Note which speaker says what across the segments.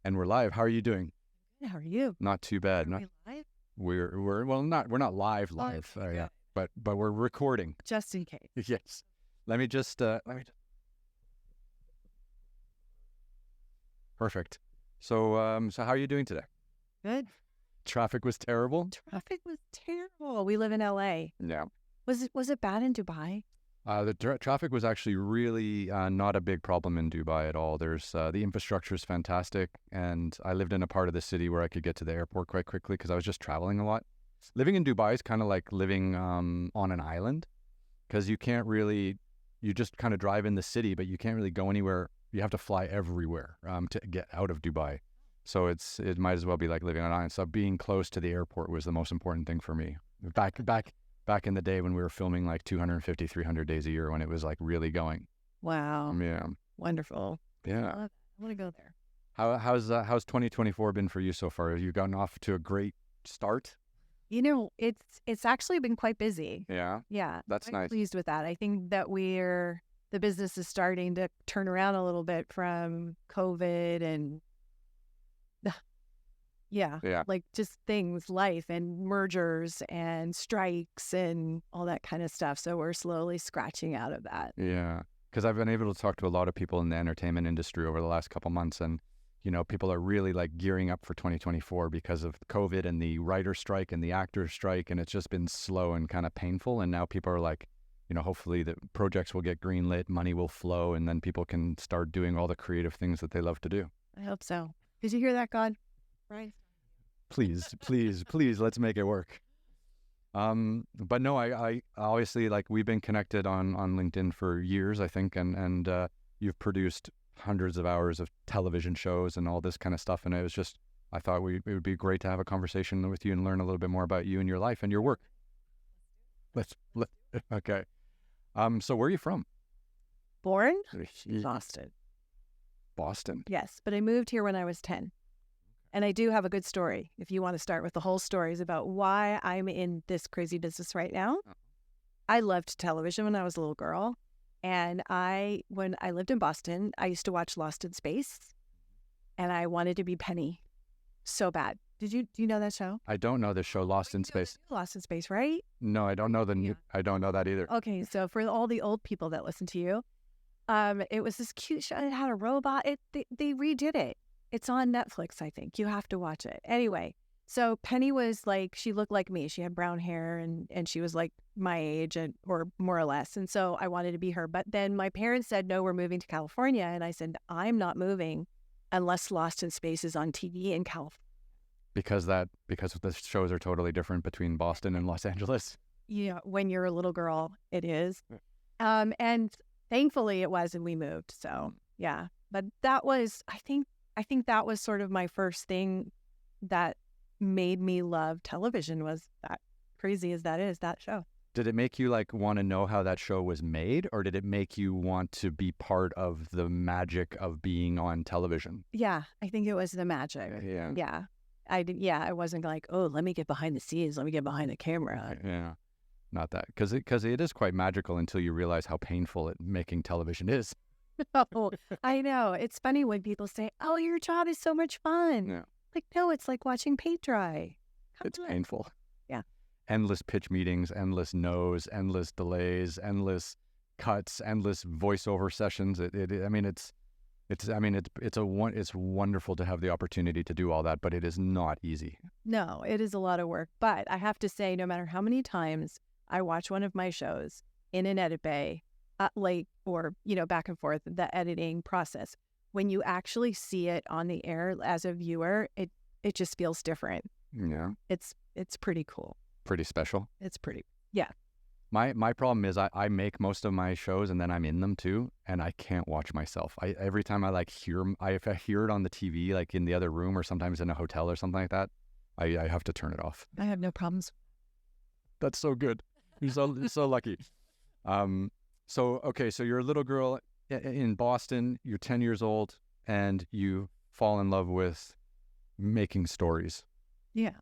Speaker 1: And we're live. How are you doing?
Speaker 2: How are you?
Speaker 1: Not too bad.
Speaker 2: Are we live?
Speaker 1: We're not live.
Speaker 2: Okay,
Speaker 1: Yeah, but we're recording.
Speaker 2: Just in case.
Speaker 1: Yes. Let me just. Perfect. So how are you doing today?
Speaker 2: Good.
Speaker 1: Traffic was terrible.
Speaker 2: Traffic was terrible. We live in LA.
Speaker 1: Yeah.
Speaker 2: Was it bad in Dubai?
Speaker 1: The traffic was actually really not a big problem in Dubai at all. There's the infrastructure is fantastic, and I lived in a part of the city where I could get to the airport quite quickly because I was just traveling a lot. Living in Dubai is kind of like living on an island because you just kind of drive in the city, but you can't really go anywhere. You have to fly everywhere to get out of Dubai. So it might as well be like living on an island. So being close to the airport was the most important thing for me. Back in the day when we were filming like 250, 300 days a year when it was like really going.
Speaker 2: Wow.
Speaker 1: Yeah.
Speaker 2: Wonderful.
Speaker 1: Yeah.
Speaker 2: I want to go there.
Speaker 1: How's 2024 been for you so far? Have you gotten off to a great start?
Speaker 2: You know, it's actually been quite busy.
Speaker 1: Yeah.
Speaker 2: Yeah.
Speaker 1: That's
Speaker 2: I'm
Speaker 1: nice.
Speaker 2: pleased with that. I think that the business is starting to turn around a little bit from COVID and yeah, like just things, life and mergers and strikes and all that kind of stuff. So we're slowly scratching out of that.
Speaker 1: Yeah. Because I've been able to talk to a lot of people in the entertainment industry over the last couple months, and people are really like gearing up for 2024 because of COVID and the writer strike and the actor strike, and it's just been slow and kind of painful. And now people are like, hopefully the projects will get greenlit, money will flow, and then people can start doing all the creative things that they love to do.
Speaker 2: I hope so. Did you hear that, God? Right.
Speaker 1: Please, let's make it work. But no, I obviously, like, we've been connected on LinkedIn for years, I think, and you've produced hundreds of hours of television shows and all this kind of stuff. And I thought it would be great to have a conversation with you and learn a little bit more about you and your life and your work. Okay. So where are you from?
Speaker 2: Born? Boston.
Speaker 1: Boston.
Speaker 2: Yes, but I moved here when I was 10. And I do have a good story, if you want to start with the whole stories about why I'm in this crazy business right now. I loved television when I was a little girl. And when I lived in Boston, I used to watch Lost in Space. And I wanted to be Penny so bad. Do you know that show?
Speaker 1: I don't know the show Lost in Space.
Speaker 2: Lost in Space, right?
Speaker 1: No, I don't know I don't know that either.
Speaker 2: Okay, so for all the old people that listen to you, it was this cute show. It had a robot. They redid it. It's on Netflix, I think. You have to watch it. Anyway, so Penny was like, she looked like me. She had brown hair and she was like my age or more or less. And so I wanted to be her. But then my parents said, no, we're moving to California. And I said, I'm not moving unless Lost in Space is on TV in California. Because
Speaker 1: the shows are totally different between Boston and Los Angeles.
Speaker 2: Yeah, when you're a little girl, it is. And thankfully it was, and we moved. So yeah, but that was, I think that was sort of my first thing that made me love television, was that, crazy as that is, that show.
Speaker 1: Did it make you like want to know how that show was made, or did it make you want to be part of the magic of being on television?
Speaker 2: Yeah, I think it was the magic.
Speaker 1: Yeah.
Speaker 2: I wasn't like, oh, let me get behind the scenes. Let me get behind the camera.
Speaker 1: Yeah. Not that. Because it is quite magical until you realize how painful making television is.
Speaker 2: Oh, I know. It's funny when people say, oh, your job is so much fun.
Speaker 1: Yeah.
Speaker 2: Like, no, it's like watching paint dry.
Speaker 1: It's painful.
Speaker 2: Yeah.
Speaker 1: Endless pitch meetings, endless no's, endless delays, endless cuts, endless voiceover sessions. It's wonderful to have the opportunity to do all that, but it is not easy.
Speaker 2: No, it is a lot of work. But I have to say, no matter how many times I watch one of my shows in an edit bay, or back and forth, the editing process, when you actually see it on the air as a viewer, it just feels different.
Speaker 1: Yeah.
Speaker 2: It's pretty cool.
Speaker 1: Pretty special.
Speaker 2: It's pretty, yeah.
Speaker 1: My problem is I make most of my shows and then I'm in them too, and I can't watch myself. Every time if I hear it on the TV, like in the other room or sometimes in a hotel or something like that, I have to turn it off.
Speaker 2: I have no problems.
Speaker 1: That's so good. You're so lucky. So you're a little girl in Boston, you're 10 years old, and you fall in love with making stories.
Speaker 2: Yeah,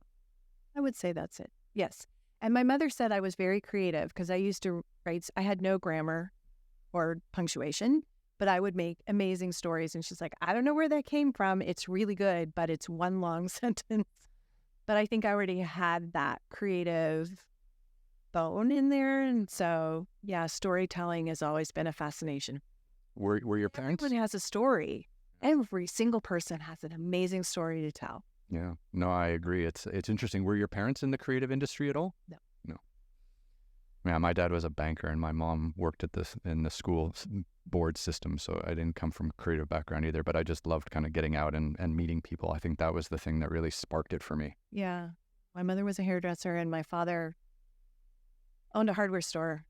Speaker 2: I would say that's it. Yes. And my mother said I was very creative because I used to write, I had no grammar or punctuation, but I would make amazing stories. And she's like, I don't know where that came from. It's really good, but it's one long sentence. But I think I already had that creative bone in there. And so, yeah, storytelling has always been a fascination.
Speaker 1: Were your parents?
Speaker 2: Everyone has a story. Every single person has an amazing story to tell.
Speaker 1: Yeah. No, I agree. It's interesting. Were your parents in the creative industry at all?
Speaker 2: No.
Speaker 1: No. Yeah, my dad was a banker and my mom worked in the school board system. So I didn't come from a creative background either, but I just loved kind of getting out and meeting people. I think that was the thing that really sparked it for me.
Speaker 2: Yeah. My mother was a hairdresser and my father owned a hardware store.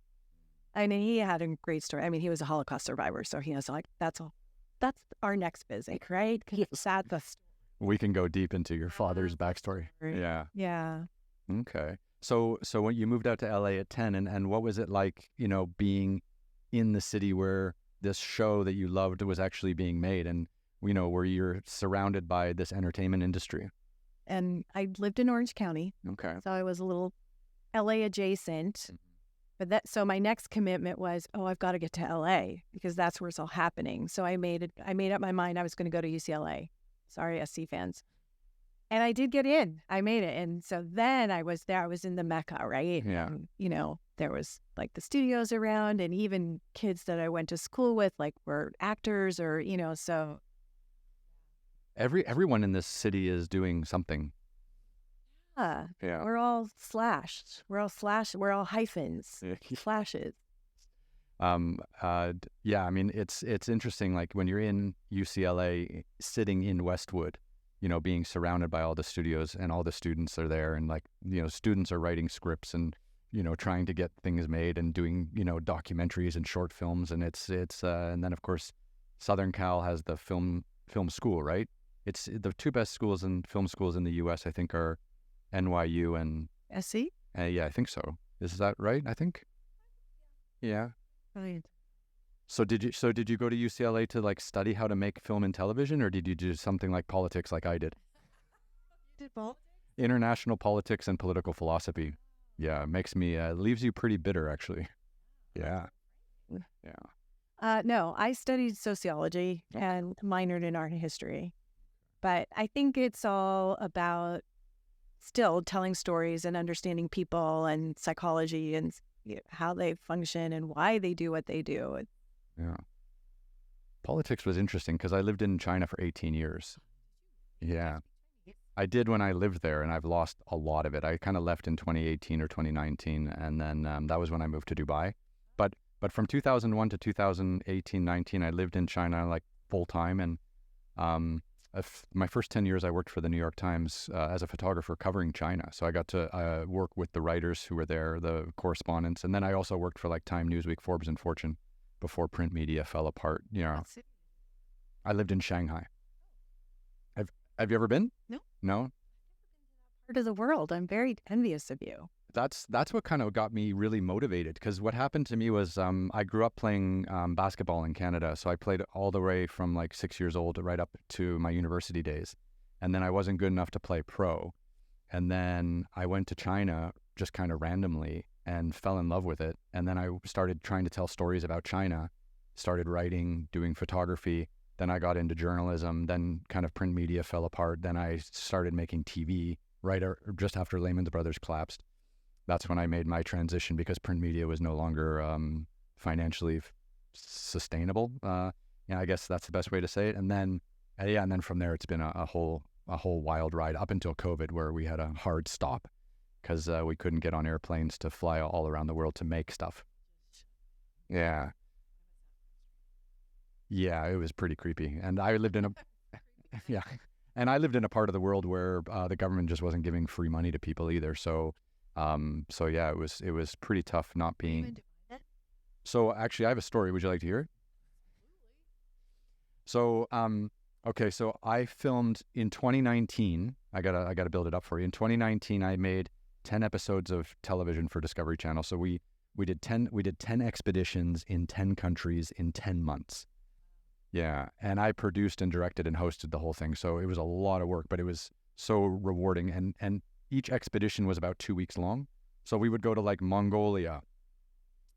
Speaker 2: I mean, he had a great story. I mean, he was a Holocaust survivor. So he was like, that's our next visit, right? Because it's sad.
Speaker 1: We can go deep into your father's backstory. Yeah.
Speaker 2: Yeah.
Speaker 1: Okay. So when you moved out to LA at 10 and what was it like, being in the city where this show that you loved was actually being made and, where you're surrounded by this entertainment industry?
Speaker 2: And I lived in Orange County.
Speaker 1: Okay.
Speaker 2: So I was a little LA adjacent. But so my next commitment was, I've got to get to LA because that's where it's all happening. So I made up my mind I was going to go to UCLA. Sorry, SC fans. And I did get in. I made it. And so then I was there. I was in the Mecca, right?
Speaker 1: Yeah.
Speaker 2: And, there was like the studios around and even kids that I went to school with like were actors or, so.
Speaker 1: Everyone in this city is doing something.
Speaker 2: Yeah. We're all slashed. We're all hyphens, flashes.
Speaker 1: Yeah, I mean, it's interesting, like when you're in UCLA, sitting in Westwood, being surrounded by all the studios and all the students are there and like, students are writing scripts and, trying to get things made and doing, documentaries and short films. And it's and then of course, Southern Cal has the film school, right? It's the two best film schools in the US, I think, are NYU and
Speaker 2: SC?
Speaker 1: Yeah, I think so. Is that right? I think. Yeah.
Speaker 2: Right.
Speaker 1: So did you go to UCLA to like study how to make film and television, or did you do something like politics like I did?
Speaker 2: You did both?
Speaker 1: International politics and political philosophy. Yeah, leaves you pretty bitter actually. Yeah. Yeah.
Speaker 2: No, I studied sociology and minored in art and history. But I think it's all about still telling stories and understanding people and psychology and how they function and why they do what they do.
Speaker 1: Yeah. Politics was interesting because I lived in China for 18 years. Yeah. I did when I lived there, and I've lost a lot of it. I kind of left in 2018 or 2019, and then that was when I moved to Dubai. But from 2001 to 2018-19, I lived in China like full time, and my first 10 years I worked for the New York Times as a photographer covering China. So I got to work with the writers who were there, the correspondents, and then I also worked for like Time, Newsweek, Forbes, and Fortune before print media fell apart. I lived in Shanghai. Have you ever been?
Speaker 2: No.
Speaker 1: No?
Speaker 2: Part of the world. I'm very envious of you.
Speaker 1: That's what kind of got me really motivated, because what happened to me was I grew up playing basketball in Canada. So I played all the way from like 6 years old right up to my university days. And then I wasn't good enough to play pro. And then I went to China just kind of randomly and fell in love with it. And then I started trying to tell stories about China, started writing, doing photography. Then I got into journalism, then kind of print media fell apart. Then I started making TV just after Lehman Brothers collapsed. That's when I made my transition because print media was no longer financially sustainable. I guess that's the best way to say it. And then, and then from there, it's been a whole wild ride up until COVID, where we had a hard stop because we couldn't get on airplanes to fly all around the world to make stuff. Yeah. Yeah, it was pretty creepy. And I lived in I lived in a part of the world where the government just wasn't giving free money to people either. So yeah, it was pretty tough not being. So actually, I have a story. Would you like to hear it? So okay, so I filmed in 2019. I gotta build it up for you. In 2019, I made 10 episodes of television for Discovery Channel. So we did 10 expeditions in 10 countries in 10 months. Yeah, and I produced and directed and hosted the whole thing. So it was a lot of work, but it was so rewarding. And each expedition was about 2 weeks long. So we would go to like Mongolia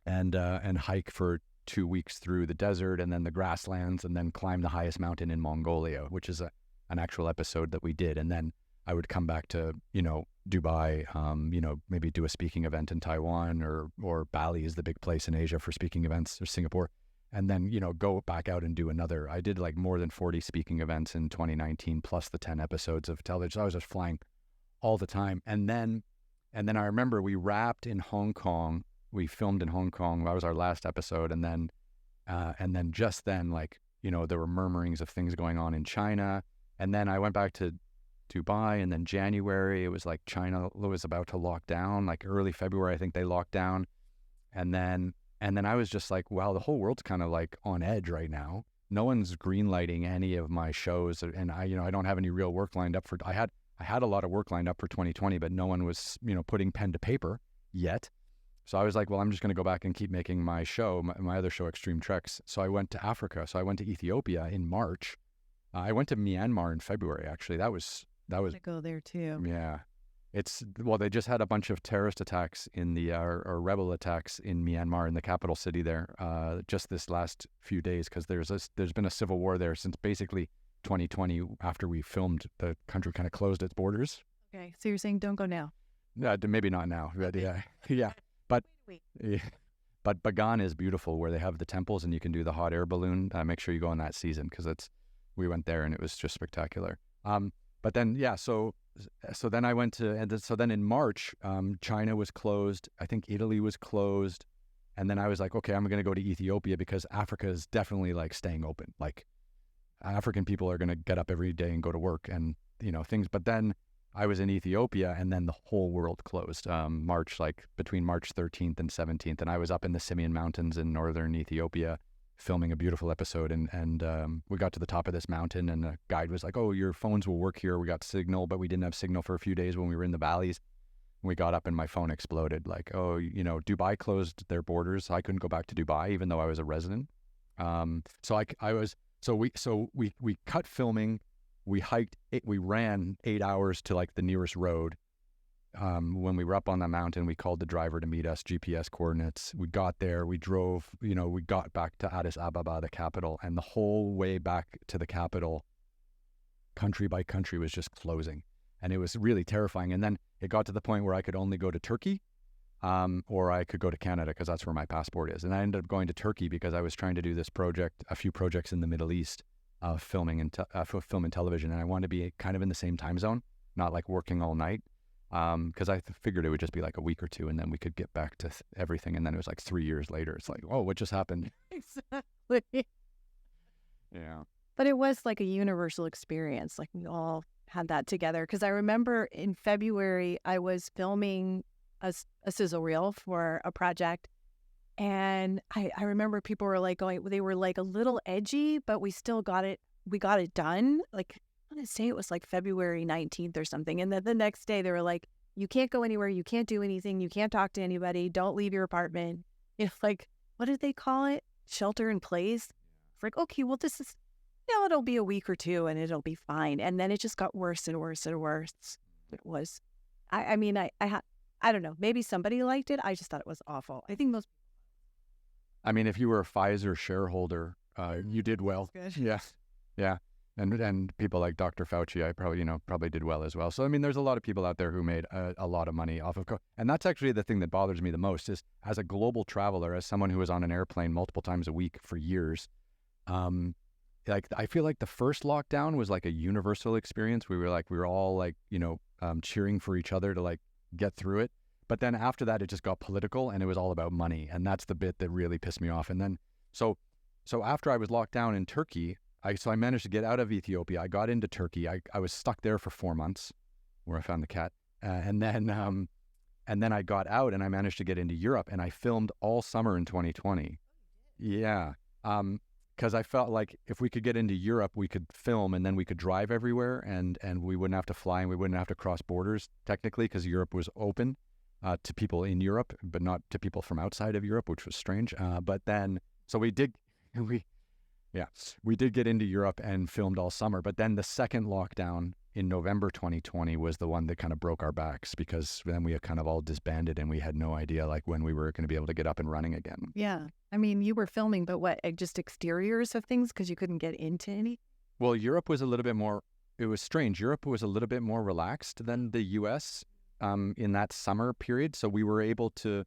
Speaker 1: and hike for 2 weeks through the desert and then the grasslands and then climb the highest mountain in Mongolia, which is an actual episode that we did. And then I would come back to, Dubai, maybe do a speaking event in Taiwan, or Bali is the big place in Asia for speaking events, or Singapore. And then, go back out and do another. I did like more than 40 speaking events in 2019, plus the 10 episodes of television. So I was just flying all the time. And then I remember we wrapped in Hong Kong. We filmed in Hong Kong. That was our last episode. And then just then, there were murmurings of things going on in China. And then I went back to Dubai, and then January, it was like China was about to lock down, like early February, I think they locked down. And then I was just like, wow, the whole world's kind of like on edge right now. No one's greenlighting any of my shows. And I don't have any real work lined up I had a lot of work lined up for 2020, but no one was, putting pen to paper yet. So I was like, well, I'm just going to go back and keep making my show, my other show, Extreme Treks. So I went to Africa. So I went to Ethiopia in March. I went to Myanmar in February, actually. That was
Speaker 2: I go there too.
Speaker 1: Yeah. They just had a bunch of terrorist attacks or rebel attacks in Myanmar, in the capital city there, just this last few days, because there's been a civil war there since basically 2020. After we filmed, the country kind of closed its borders.
Speaker 2: Okay, so you're saying don't go now?
Speaker 1: Yeah, maybe not now. But yeah. But
Speaker 2: wait.
Speaker 1: Yeah. But Bagan is beautiful, where they have the temples and you can do the hot air balloon. Make sure you go in that season, because we went there and it was just spectacular. But then, so then I went to, so then in March, China was closed. I think Italy was closed. And then I was like, okay, I'm going to go to Ethiopia, because Africa is definitely like staying open. Like, African people are going to get up every day and go to work and, things. But then I was in Ethiopia, and then the whole world closed, between March 13th and 17th. And I was up in the Simien Mountains in northern Ethiopia, filming a beautiful episode, and we got to the top of this mountain, and the guide was like, oh, your phones will work here. We got signal, but we didn't have signal for a few days when we were in the valleys. We got up and my phone exploded. Like, oh, Dubai closed their borders. I couldn't go back to Dubai, even though I was a resident. So we cut filming. We hiked, we ran 8 hours to like the nearest road. When we were up on the mountain, we called the driver to meet us, GPS coordinates. We got there, we drove, we got back to Addis Ababa, the capital, and the whole way back to the capital, country by country, was just closing. And it was really terrifying. And then it got to the point where I could only go to Turkey, or I could go to Canada, because that's where my passport is. And I ended up going to Turkey because I was trying to do this project, a few projects in the Middle East, filming and film and television. And I wanted to be kind of in the same time zone, not like working all night. Because I figured it would just be like a week or two, and then we could get back to everything. And then it was like 3 years later. It's like, oh, what just happened?
Speaker 2: Exactly.
Speaker 1: Yeah.
Speaker 2: But it was like a universal experience. Like, we all had that together. Because I remember in February, I was filming a sizzle reel for a project. And I remember people were like they were like a little edgy, but we still got it. We got it done. Like, I want to say it was like February 19th or something. And then the next day they were like, you can't go anywhere. You can't do anything. You can't talk to anybody. Don't leave your apartment. It's like, what did they call it? Shelter in place. It's like, okay, well, this is, it'll be a week or two and it'll be fine. And then it just got worse and worse and worse. It was, I don't know. Maybe somebody liked it. I just thought it was awful. I think most.
Speaker 1: I mean, if you were a Pfizer shareholder, you did well.
Speaker 2: Good.
Speaker 1: Yeah. Yeah. And people like Dr. Fauci, I probably did well as well. So, I mean, there's a lot of people out there who made a lot of money off of and that's actually the thing that bothers me the most, is as a global traveler, as someone who was on an airplane multiple times a week for years, I feel like the first lockdown was like a universal experience. We were all like, cheering for each other to like get through it. But then after that, it just got political, and it was all about money. And that's the bit that really pissed me off. And then, so after I was locked down in Turkey, I managed to get out of Ethiopia. I got into Turkey. I was stuck there for 4 months, where I found the cat. And then I got out, and I managed to get into Europe, and I filmed all summer in 2020. Yeah. Because I felt like if we could get into Europe, we could film, and then we could drive everywhere, and we wouldn't have to fly, and we wouldn't have to cross borders, technically, because Europe was open to people in Europe, but not to people from outside of Europe, which was strange. But then, so we did get into Europe and filmed all summer. But then the second lockdown in November 2020 was the one that kind of broke our backs, because then we kind of all disbanded and we had no idea like when we were going to be able to get up and running again.
Speaker 2: Yeah. I mean, you were filming, but what, just exteriors of things because you couldn't get into any?
Speaker 1: Well, Europe was a little bit more, it was strange. Europe was a little bit more relaxed than the US in that summer period. So we were able to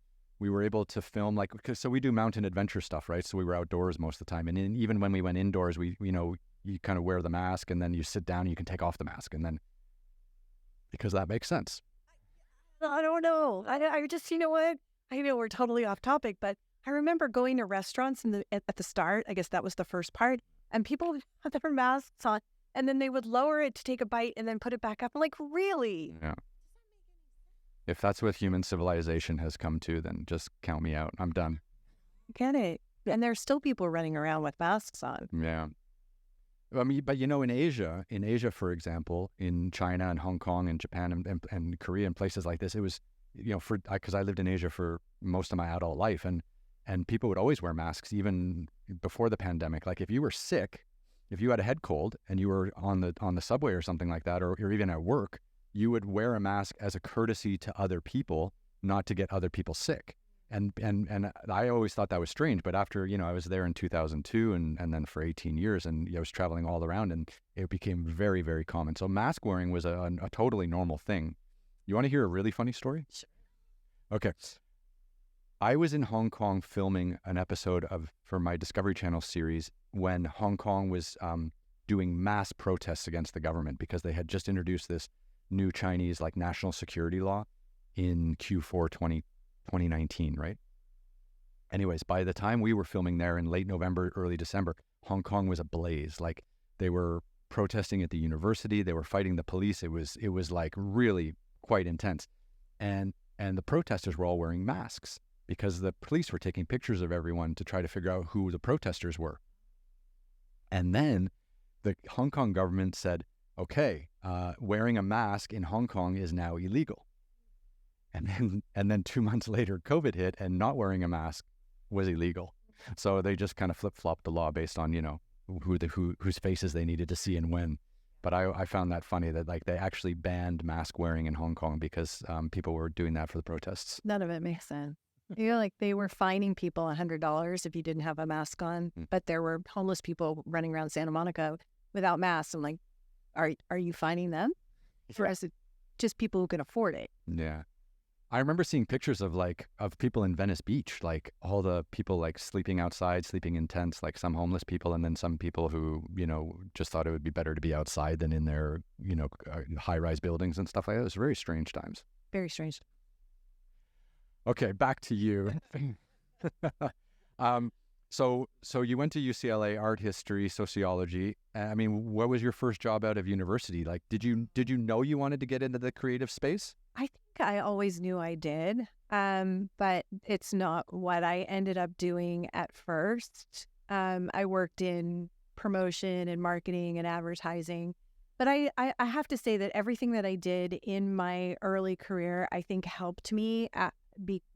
Speaker 1: film like, so we do mountain adventure stuff, right? So we were outdoors most of the time. And even when we went indoors, you kind of wear the mask and then you sit down and you can take off the mask, and then, because that makes sense.
Speaker 2: I don't know. I just, you know what? I know we're totally off topic, but I remember going to restaurants at the start. I guess that was the first part. And people would have their masks on and then they would lower it to take a bite and then put it back up. I'm like, really?
Speaker 1: Yeah. If that's what human civilization has come to, then just count me out. I'm done.
Speaker 2: Get it. And there's still people running around with masks on.
Speaker 1: Yeah. I mean, but in Asia, for example, in China and Hong Kong and Japan and Korea and places like this, it was, because I lived in Asia for most of my adult life, and people would always wear masks even before the pandemic. Like if you were sick, if you had a head cold and you were on the subway or something like that, or even at work, you would wear a mask as a courtesy to other people, not to get other people sick. And I always thought that was strange, but after, I was there in 2002 and then for 18 years, and I was traveling all around, and it became very, very common. So mask wearing was a totally normal thing. You want to hear a really funny story?
Speaker 2: Sure.
Speaker 1: Okay. I was in Hong Kong filming an episode for my Discovery Channel series when Hong Kong was doing mass protests against the government because they had just introduced this new Chinese like national security law in Q4 2019, right? Anyways, by the time we were filming there in late November, early December, Hong Kong was ablaze. Like they were protesting at the university, they were fighting the police. It was like really quite intense. And the protesters were all wearing masks because the police were taking pictures of everyone to try to figure out who the protesters were. And then the Hong Kong government said, okay, wearing a mask in Hong Kong is now illegal. And then 2 months later, COVID hit, and not wearing a mask was illegal. So they just kind of flip-flopped the law based on, whose faces they needed to see and when. But I found that funny that like they actually banned mask wearing in Hong Kong because people were doing that for the protests.
Speaker 2: None of it makes sense. Like they were fining people $100 if you didn't have a mask on, but there were homeless people running around Santa Monica without masks. I'm like, are you fining them? For us, just people who can afford it.
Speaker 1: Yeah. I remember seeing pictures of people in Venice Beach, like all the people like sleeping outside, sleeping in tents, like some homeless people, and then some people who, just thought it would be better to be outside than in their, high-rise buildings and stuff like that. It was very strange times.
Speaker 2: Very strange.
Speaker 1: Okay, back to you. So you went to UCLA, art history, sociology. I mean, what was your first job out of university? Like, did you know you wanted to get into the creative space?
Speaker 2: I think I always knew I did, but it's not what I ended up doing at first. I worked in promotion and marketing and advertising, but I have to say that everything that I did in my early career, I think helped me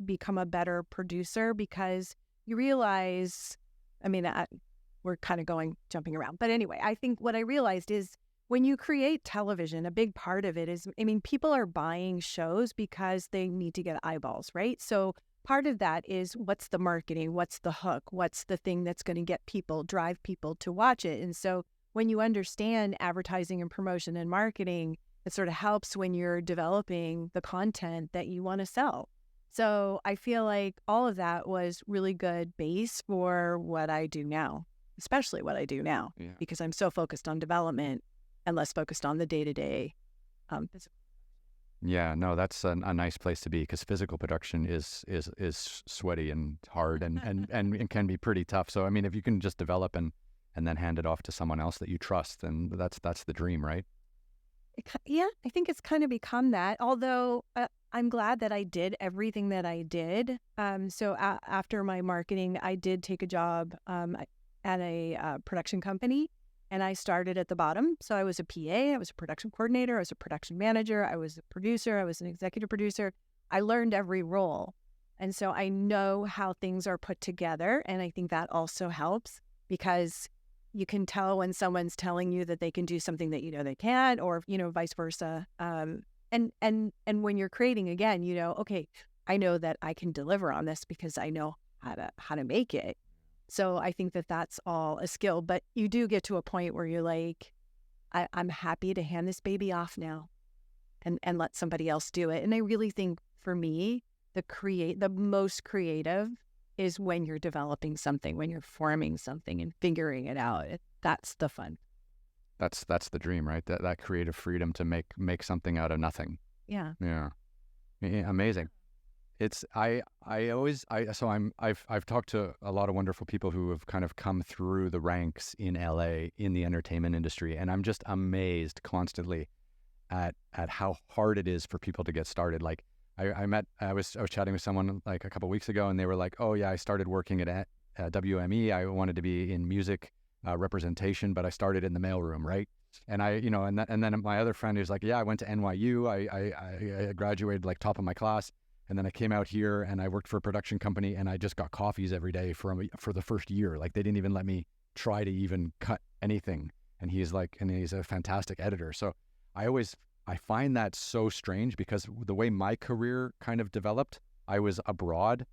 Speaker 2: become a better producer, because you realize, we're kind of jumping around. But anyway, I think what I realized is when you create television, a big part of it is, people are buying shows because they need to get eyeballs, right? So part of that is what's the marketing, what's the hook, what's the thing that's going to drive people to watch it. And so when you understand advertising and promotion and marketing, it sort of helps when you're developing the content that you want to sell. So I feel like all of that was really good base for what I do now, especially what I do now, because I'm so focused on development and less focused on the day-to-day physical.
Speaker 1: Yeah, no, that's a nice place to be, because physical production is sweaty and hard and it can be pretty tough. So, if you can just develop and then hand it off to someone else that you trust, then that's the dream, right?
Speaker 2: Yeah, I think it's kind of become that, although I'm glad that I did everything that I did. So after my marketing, I did take a job at a production company, and I started at the bottom. So I was a PA, I was a production coordinator, I was a production manager, I was a producer, I was an executive producer. I learned every role. And so I know how things are put together. And I think that also helps, because you can tell when someone's telling you that they can do something that you know they can't, or vice versa. And when you're creating, again, okay, I know that I can deliver on this because I know how to make it. So I think that that's all a skill. But you do get to a point where you're like, I'm happy to hand this baby off now, and let somebody else do it. And I really think for me, the most creative is when you're developing something, when you're forming something and figuring it out. That's the fun.
Speaker 1: That's the dream, right? That creative freedom to make something out of nothing.
Speaker 2: Yeah.
Speaker 1: Yeah. Amazing. It's I've talked to a lot of wonderful people who have kind of come through the ranks in LA in the entertainment industry, and I'm just amazed constantly at how hard it is for people to get started. Like I was chatting with someone like a couple of weeks ago, and they were like, "Oh yeah, I started working at WME. I wanted to be in music representation, but I started in the mailroom, right?" And and then my other friend who's like, "Yeah, I went to NYU. I graduated like top of my class." And then I came out here and I worked for a production company, and I just got coffees every day for the first year. Like, they didn't even let me try to even cut anything. And he's a fantastic editor. So I find that so strange, because the way my career kind of developed, I was abroad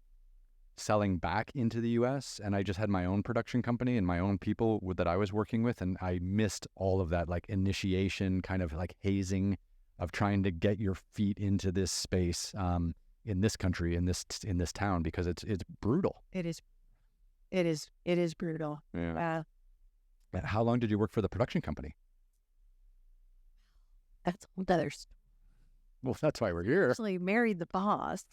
Speaker 1: selling back into the US, and I just had my own production company and my own people that I was working with. And I missed all of that, like, initiation, kind of like hazing of trying to get your feet into this space. In this country, in this town, because it's brutal.
Speaker 2: It is brutal.
Speaker 1: Yeah. How long did you work for the production company?
Speaker 2: That's others.
Speaker 1: Well, that's why we're here.
Speaker 2: Actually married the boss.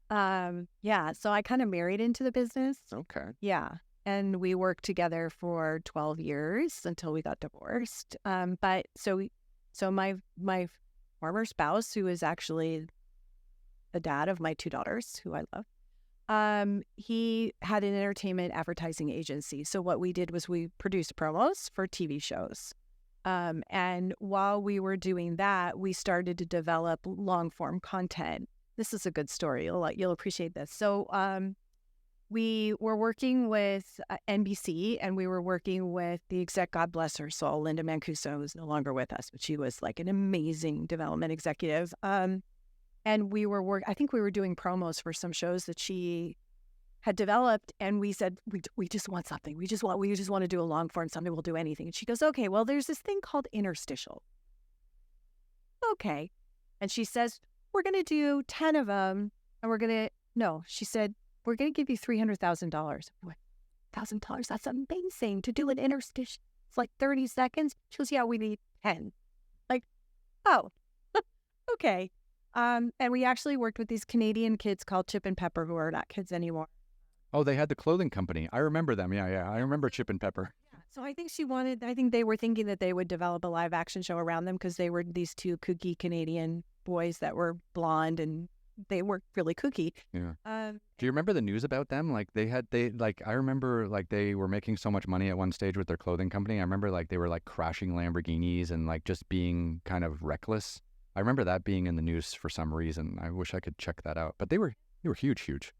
Speaker 2: Yeah. So I kind of married into the business.
Speaker 1: Okay.
Speaker 2: Yeah. And we worked together for 12 years until we got divorced. But so my former spouse, who is actually the dad of my two daughters, who I love, he had an entertainment advertising agency. So what we did was we produced promos for TV shows. And while we were doing that, we started to develop long form content. This is a good story. You'll appreciate this. So we were working with NBC, and we were working with the exec, God bless her soul, Linda Mancuso, who's no longer with us, but she was like an amazing development executive. And I think we were doing promos for some shows that she had developed, and we said, we just want something. We just want to do a long form something. We'll do anything. And she goes, okay, well, there's this thing called interstitial. Okay. And she says, we're going to do 10 of them, and she said, we're going to give you $300,000. $1,000? That's amazing to do an interstitial. It's like 30 seconds. She goes, yeah, we need 10. Like, oh, okay. And we actually worked with these Canadian kids called Chip and Pepper, who are not kids anymore.
Speaker 1: Oh, they had the clothing company. I remember them. Yeah. I remember Chip and Pepper.
Speaker 2: Yeah. So I think they were thinking that they would develop a live action show around them, because they were these two kooky Canadian boys that were blonde, and they were really kooky.
Speaker 1: Yeah. Do you remember the news about them? Like, I remember like they were making so much money at one stage with their clothing company. I remember like they were like crashing Lamborghinis and like just being kind of reckless. I remember that being in the news for some reason. I wish I could check that out. But they were huge.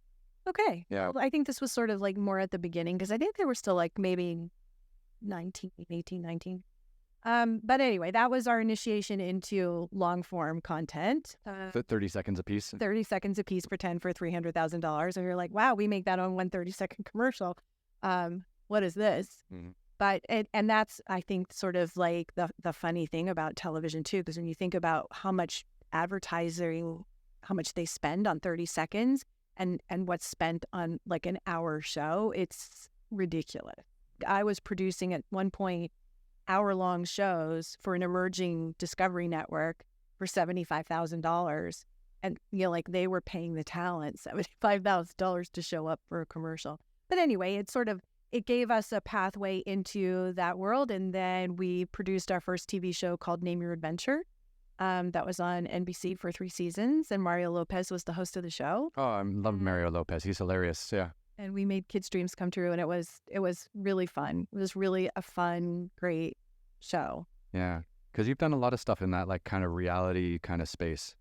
Speaker 2: Okay.
Speaker 1: Yeah.
Speaker 2: Well, I think this was sort of like more at the beginning, because I think they were still like maybe 18, 19. But anyway, that was our initiation into long form content.
Speaker 1: 30 seconds a piece.
Speaker 2: 30 seconds a piece, pretend for $300,000. And you're like, wow, we make that on one 30-second commercial. What is this? Mm-hmm. But and that's, I think, sort of like the funny thing about television too, because when you think about how much advertising, how much they spend on 30 seconds and what's spent on like an hour show, it's ridiculous. I was producing at one point hour-long shows for an emerging Discovery network for $75,000, and like they were paying the talent $75,000 to show up for a commercial. But anyway, it gave us a pathway into that world. And then we produced our first TV show called Name Your Adventure. That was on NBC for 3 seasons. And Mario Lopez was the host of the show.
Speaker 1: Oh, I love Mario Lopez. He's hilarious. Yeah.
Speaker 2: And we made kids' dreams come true. And it was really fun. It was really a fun, great show.
Speaker 1: Yeah. Because you've done a lot of stuff in that like kind of reality kind of space.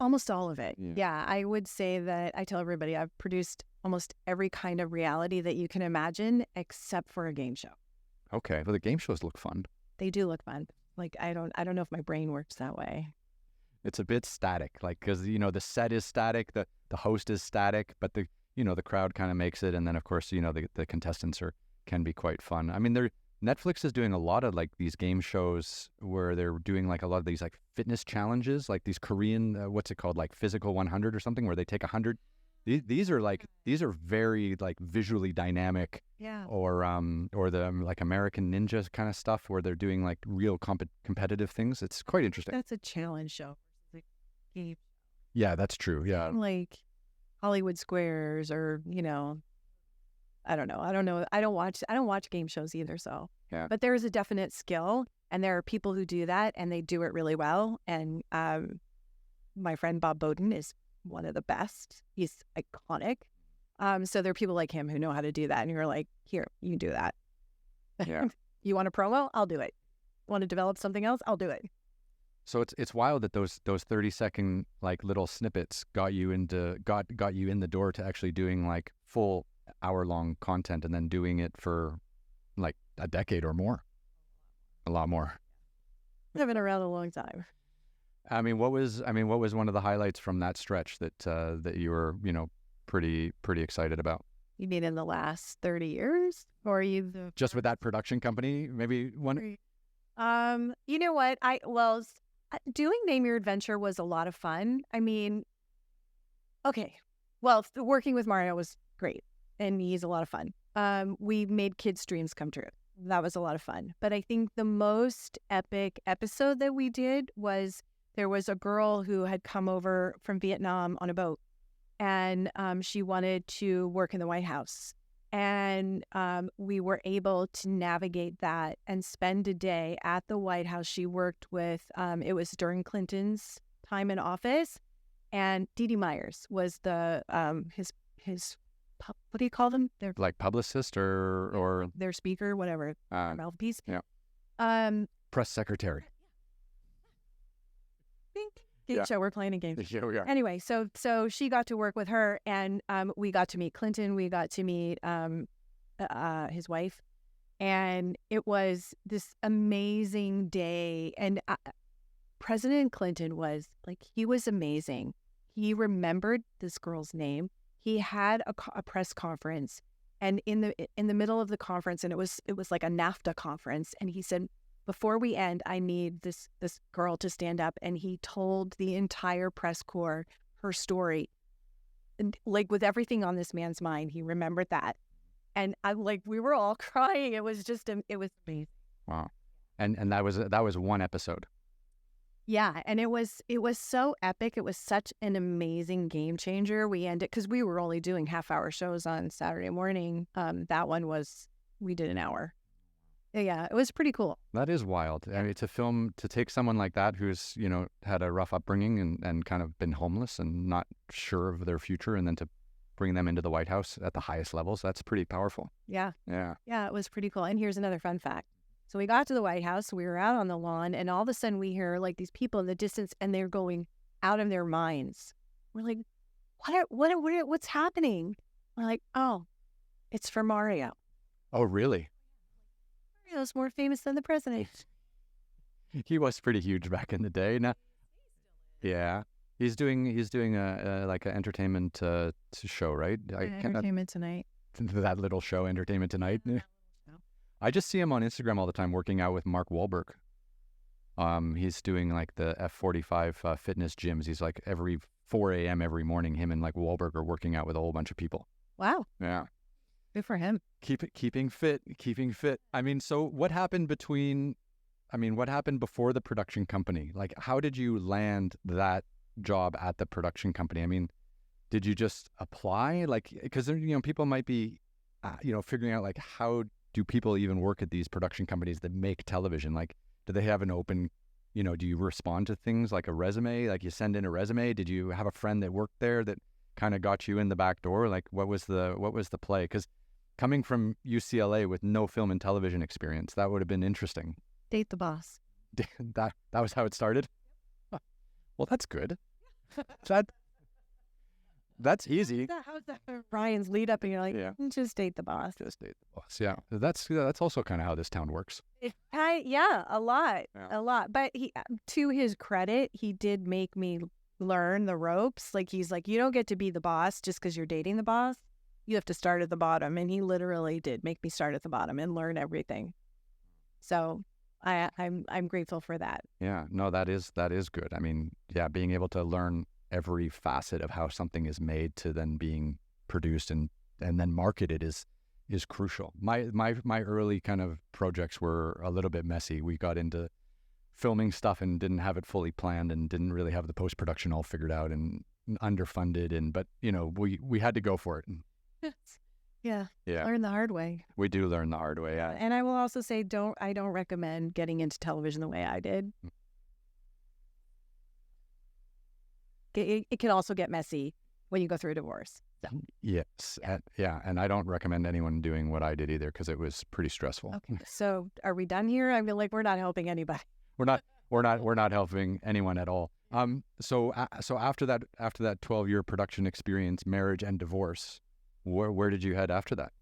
Speaker 2: Almost all of it. Yeah. I would say that I tell everybody I've produced almost every kind of reality that you can imagine, except for a game show.
Speaker 1: Okay. Well, the game shows look fun.
Speaker 2: They do look fun. Like, I don't know if my brain works that way.
Speaker 1: It's a bit static, like, because, you know, the set is static, the host is static, but the, you know, the crowd kind of makes it. And then, of course, you know, the contestants can be quite fun. I mean, Netflix is doing a lot of like these game shows where they're doing like a lot of these like fitness challenges, like these Korean, what's it called? Like Physical 100 or something, where they take 100. These are very like visually dynamic.
Speaker 2: Yeah.
Speaker 1: Or the like American Ninja kind of stuff where they're doing like real competitive things. It's quite interesting.
Speaker 2: That's a challenge show. Like, game.
Speaker 1: Yeah, that's true. Yeah.
Speaker 2: Like Hollywood Squares, or, you know, I don't know. I don't watch game shows either. So,
Speaker 1: yeah.
Speaker 2: But there is a definite skill, and there are people who do that, and they do it really well. And my friend Bob Bowden is one of the best. He's iconic. So there are people like him who know how to do that, and you're like, here, you can do that.
Speaker 1: Yeah.
Speaker 2: You want a promo? I'll do it. Want to develop something else? I'll do it.
Speaker 1: So it's wild that those 30-second like little snippets got you in the door to actually doing like full hour-long content, and then doing it for like a decade or more. A lot more.
Speaker 2: I've been around a long time.
Speaker 1: I mean, what was one of the highlights from that stretch that you were, you know, pretty excited about?
Speaker 2: You mean in the last 30 years? Or are you
Speaker 1: just with that production company? Maybe one.
Speaker 2: You know what? Doing Name Your Adventure was a lot of fun. I mean, okay. Well, working with Mario was great, and he's a lot of fun. We made kids' dreams come true. That was a lot of fun. But I think the most epic episode that we did was, there was a girl who had come over from Vietnam on a boat, and she wanted to work in the White House. And we were able to navigate that and spend a day at the White House. She worked with, it was during Clinton's time in office, and Dee Dee Myers was the his what do you call them? Their
Speaker 1: like publicist or
Speaker 2: their speaker, whatever, mouthpiece.
Speaker 1: Yeah. Press secretary.
Speaker 2: Game show. We're playing a game.
Speaker 1: Yeah, we are.
Speaker 2: Anyway, so she got to work with her, and we got to meet Clinton. We got to meet his wife, and it was this amazing day. And President Clinton was like, he was amazing. He remembered this girl's name. He had a press conference, and in the middle of the conference, and it was like a NAFTA conference, and he said, before we end, I need this girl to stand up. And he told the entire press corps her story. And like, with everything on this man's mind, he remembered that. And we were all crying. It was amazing.
Speaker 1: Wow. And that was one episode.
Speaker 2: Yeah. And it was so epic. It was such an amazing game changer. We ended, because we were only doing half-hour shows on Saturday morning. That one we did an hour. Yeah, it was pretty cool.
Speaker 1: That is wild. I mean, to take someone like that who's, you know, had a rough upbringing and kind of been homeless and not sure of their future, and then to bring them into the White House at the highest levels, that's pretty powerful.
Speaker 2: Yeah.
Speaker 1: Yeah.
Speaker 2: Yeah, it was pretty cool. And here's another fun fact. So we got to the White House, we were out on the lawn, and all of a sudden we hear like these people in the distance, and they're going out of their minds. We're like, what's happening? We're like, oh, it's for Mario.
Speaker 1: Oh, really?
Speaker 2: Mario's more famous than the president.
Speaker 1: He was pretty huge back in the day. Now, yeah, he's doing a like an entertainment show, right?
Speaker 2: Entertainment Tonight.
Speaker 1: That little show, Entertainment Tonight. Yeah. I just see him on Instagram all the time working out with Mark Wahlberg. He's doing like the F45 fitness gyms. He's like every 4 a.m. every morning, him and like Wahlberg are working out with a whole bunch of people.
Speaker 2: Wow.
Speaker 1: Yeah.
Speaker 2: Good for him.
Speaker 1: Keeping fit. I mean, so what happened before the production company? Like, how did you land that job at the production company? I mean, did you just apply? Like, because, you know, people might be, figuring out like, how do people even work at these production companies that make television? Like, do they have an open, you know, do you respond to things like a resume? Like, you send in a resume? Did you have a friend that worked there that kind of got you in the back door? Like, what was the play? Because coming from UCLA with no film and television experience, that would have been interesting.
Speaker 2: Date the boss.
Speaker 1: That was how it started? Well, that's good. That's easy.
Speaker 2: How's that Ryan's lead up? And you're like,
Speaker 1: Yeah.
Speaker 2: just date the boss.
Speaker 1: Just date the boss. Yeah. That's also kind of how this town works.
Speaker 2: Yeah, a lot,
Speaker 1: Yeah.
Speaker 2: a lot. But he, to his credit, he did make me learn the ropes. Like, he's like, you don't get to be the boss just because you're dating the boss. You have to start at the bottom. And he literally did make me start at the bottom and learn everything. So I'm grateful for that.
Speaker 1: Yeah. No, that is good. I mean, yeah, being able to learn every facet of how something is made to then being produced and then marketed is crucial. My early kind of projects were a little bit messy. We got into filming stuff and didn't have it fully planned and didn't really have the post-production all figured out and underfunded, but we had to go for it.
Speaker 2: Yeah.
Speaker 1: Yeah.
Speaker 2: Learn the hard way.
Speaker 1: We do learn the hard way. Yeah.
Speaker 2: And I will also say, I don't recommend getting into television the way I did. It can also get messy when you go through a divorce. So.
Speaker 1: Yes. Yeah. And I don't recommend anyone doing what I did either, because it was pretty stressful.
Speaker 2: Okay. So are we done here? I feel like we're not helping anybody.
Speaker 1: We're not helping anyone at all. So after that 12-year production experience, marriage and divorce, where did you head after that?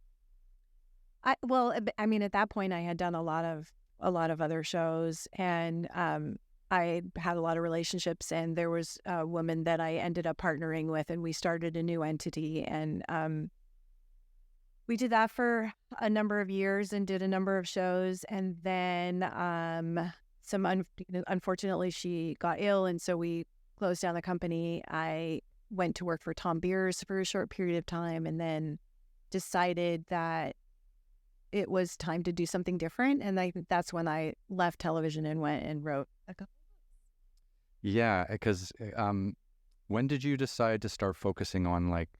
Speaker 2: I mean, at that point, I had done a lot of other shows, and I had a lot of relationships, and there was a woman that I ended up partnering with, and we started a new entity, and we did that for a number of years and did a number of shows, and then unfortunately she got ill, and so we closed down the company. I went to work for Tom Beers for a short period of time, and then decided that it was time to do something different, and I think that's when I left television and went and wrote a couple.
Speaker 1: Yeah, because when did you decide to start focusing on like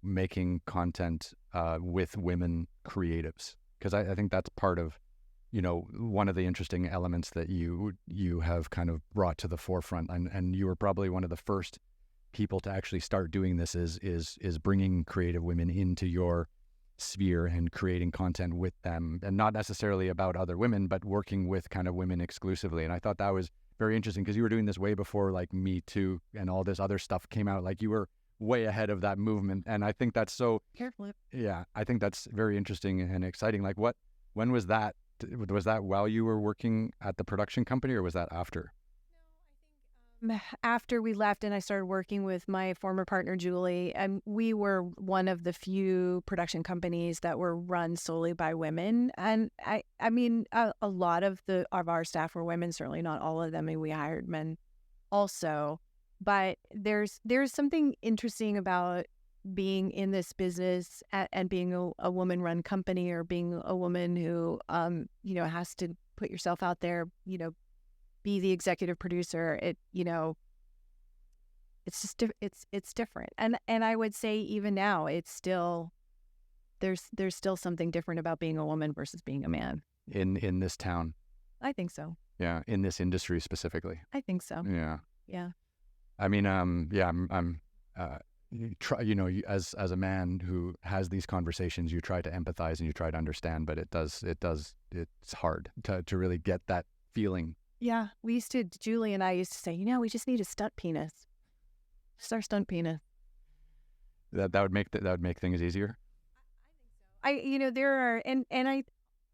Speaker 1: making content with women creatives? Because I think that's part of, one of the interesting elements that you have kind of brought to the forefront, and you were probably one of the first people to actually start doing this is bringing creative women into your sphere and creating content with them, and not necessarily about other women, but working with kind of women exclusively. And I thought that was very interesting, because you were doing this way before like Me Too and all this other stuff came out. Like, you were way ahead of that movement, and I think that's so
Speaker 2: careful. Yeah,
Speaker 1: I think that's very interesting and exciting. Like, when was that? Was that while you were working at the production company, or was that after?
Speaker 2: No, I think after we left, and I started working with my former partner Julie, and we were one of the few production companies that were run solely by women. And I mean, a lot of our staff were women. Certainly not all of them. I mean, we hired men also, but there's something interesting about being in this business and being a woman-run company, or being a woman who has to put yourself out there, be the executive producer. It's just it's different, and I would say even now it's still there's still something different about being a woman versus being a man
Speaker 1: in this town.
Speaker 2: I think so.
Speaker 1: Yeah, in this industry specifically.
Speaker 2: I think so.
Speaker 1: Yeah. I mean, you try, as a man who has these conversations, you try to empathize and you try to understand, but it's hard to really get that feeling.
Speaker 2: Yeah, Julie and I used to say, we just need a stunt penis. Just our stunt penis.
Speaker 1: That would make things easier.
Speaker 2: I think so. There are, and I,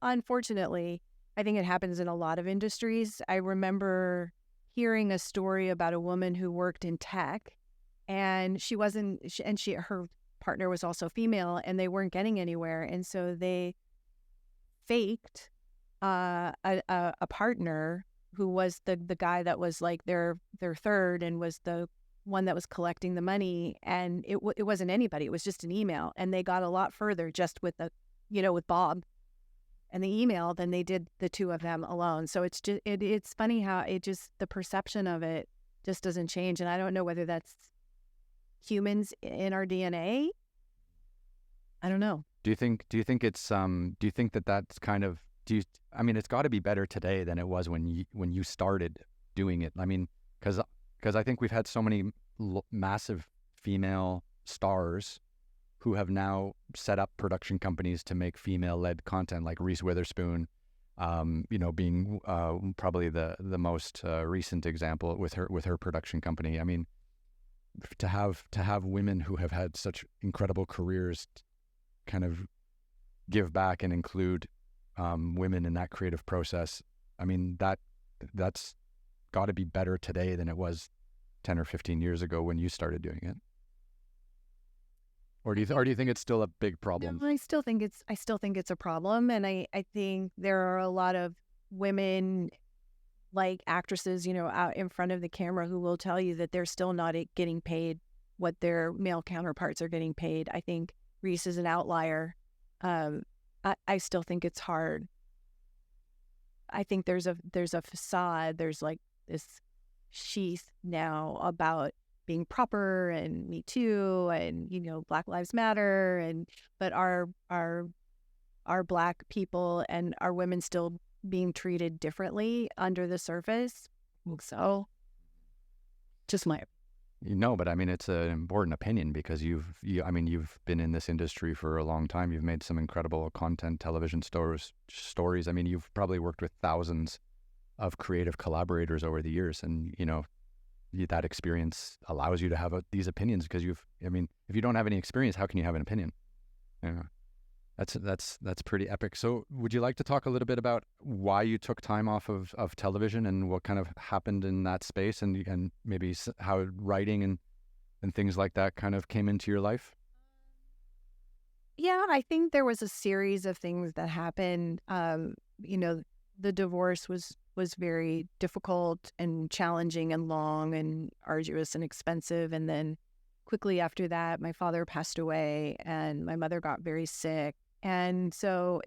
Speaker 2: unfortunately, I think it happens in a lot of industries. I remember hearing a story about a woman who worked in tech, and her partner was also female, and they weren't getting anywhere, and so they faked a partner who was the guy that was like their third, and was the one that was collecting the money, and it wasn't anybody. It was just an email, and they got a lot further just with with Bob and the email than they did the two of them alone. So it's just it's funny how the perception of it just doesn't change, and I don't know whether that's humans in our DNA. I don't know.
Speaker 1: Do you think it's do you think that's kind of I mean, it's got to be better today than it was when you started doing it. I mean, because I think we've had so many massive female stars who have now set up production companies to make female-led content, like Reese Witherspoon, being probably the most recent example with her production company. I mean, to have women who have had such incredible careers kind of give back and include women in that creative process. I mean, that's got to be better today than it was 10 or 15 years ago when you started doing it. Or do you think it's still a big problem?
Speaker 2: No, I still think it's a problem, and I think there are a lot of women like actresses, out in front of the camera who will tell you that they're still not getting paid what their male counterparts are getting paid. I think Reese is an outlier. I still think it's hard. I think there's a facade. There's like this sheath now about being proper and Me Too and Black Lives Matter, but our Black people and our women still being treated differently under the surface. So, just my.
Speaker 1: But I mean, it's an important opinion because you've been in this industry for a long time. You've made some incredible content, television stories. I mean, you've probably worked with thousands of creative collaborators over the years, and that experience allows you to have these opinions because if you don't have any experience, how can you have an opinion? Yeah. That's pretty epic. So would you like to talk a little bit about why you took time off of television and what kind of happened in that space and maybe how writing and things like that kind of came into your life?
Speaker 2: Yeah, I think there was a series of things that happened. The divorce was very difficult and challenging and long and arduous and expensive. And then quickly after that, my father passed away and my mother got very sick. And so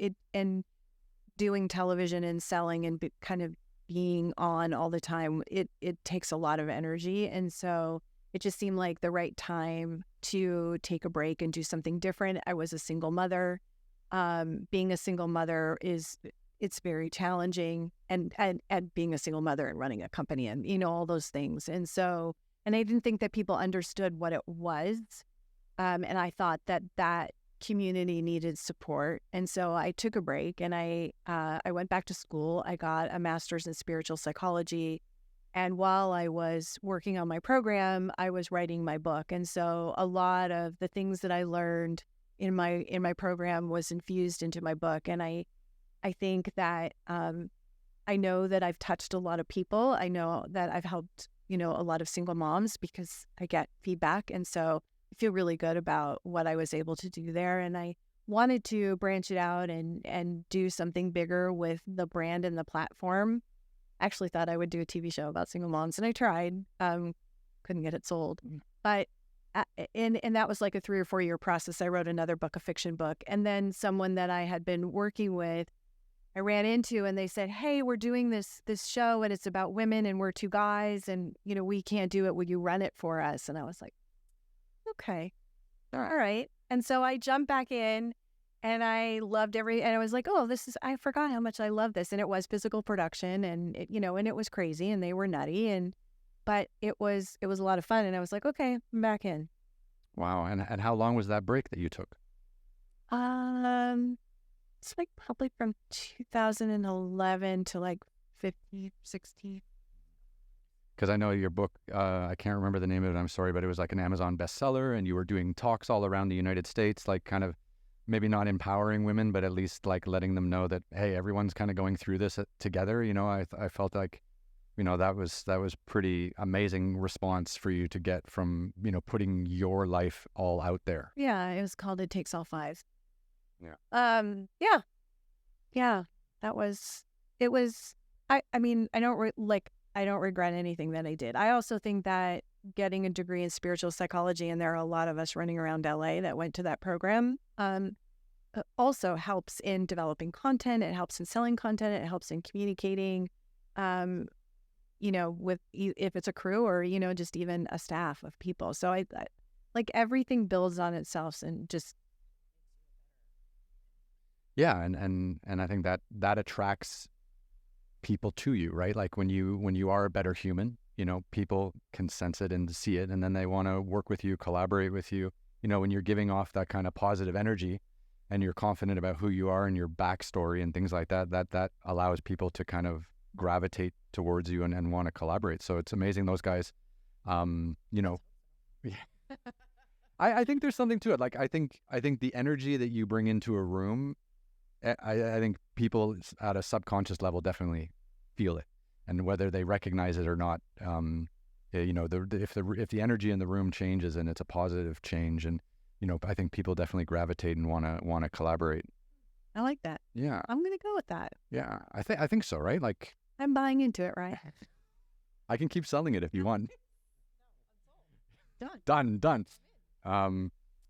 Speaker 2: doing television and selling and kind of being on all the time, it takes a lot of energy. And so it just seemed like the right time to take a break and do something different. I was a single mother. Being a single mother it's very challenging, and being a single mother and running a company and all those things. And so, and I didn't think that people understood what it was. And I thought that community needed support. And so I took a break and I went back to school. I got a master's in spiritual psychology. And while I was working on my program, I was writing my book. And so a lot of the things that I learned in my program was infused into my book. And I think that I know that I've touched a lot of people. I know that I've helped, a lot of single moms because I get feedback. And so I feel really good about what I was able to do there. And I wanted to branch it out and do something bigger with the brand and the platform. I actually thought I would do a TV show about single moms, and I tried. Couldn't get it sold. But and that was like a 3 or 4 year process. I wrote another book, a fiction book. And then someone that I had been working with, I ran into, and they said, "Hey, we're doing this show and it's about women and we're 2 guys and, we can't do it. Will you run it for us?" And I was like, okay, all right. And so I jumped back in and I loved and I was like, I forgot how much I love this. And it was physical production and and it was crazy and they were nutty but it was a lot of fun. And I was like, okay, I'm back in.
Speaker 1: Wow. And how long was that break that you took?
Speaker 2: It's like probably from 2011 to like 15, 16.
Speaker 1: Because I know your book, I can't remember the name of it, I'm sorry, but it was like an Amazon bestseller and you were doing talks all around the United States, like kind of maybe not empowering women, but at least like letting them know that, hey, everyone's kind of going through this together. I felt like, that was pretty amazing response for you to get from, putting your life all out there.
Speaker 2: Yeah, it was called It Takes All 5.
Speaker 1: Yeah.
Speaker 2: Yeah, it was, I don't regret anything that I did. I also think that getting a degree in spiritual psychology, and there are a lot of us running around LA that went to that program, also helps in developing content. It helps in selling content. It helps in communicating, with if it's a crew or, just even a staff of people. So I like everything builds on itself and just.
Speaker 1: Yeah. And I think that attracts people to you, right? Like when you are a better human, people can sense it and see it, and then they want to work with you, collaborate with you. When you're giving off that kind of positive energy and you're confident about who you are and your backstory and things like that allows people to kind of gravitate towards you and want to collaborate. So it's amazing those guys, I think there's something to it. Like I think the energy that you bring into a room, I think people at a subconscious level definitely feel it, and whether they recognize it or not, you know, if the energy in the room changes and it's a positive change, and you know, I think people definitely gravitate and want to collaborate.
Speaker 2: I like that.
Speaker 1: Yeah,
Speaker 2: I'm gonna go with that.
Speaker 1: yeah, I think so, right? Like
Speaker 2: I'm buying into it, right?
Speaker 1: I can keep selling it if you want.
Speaker 2: Done.
Speaker 1: Done.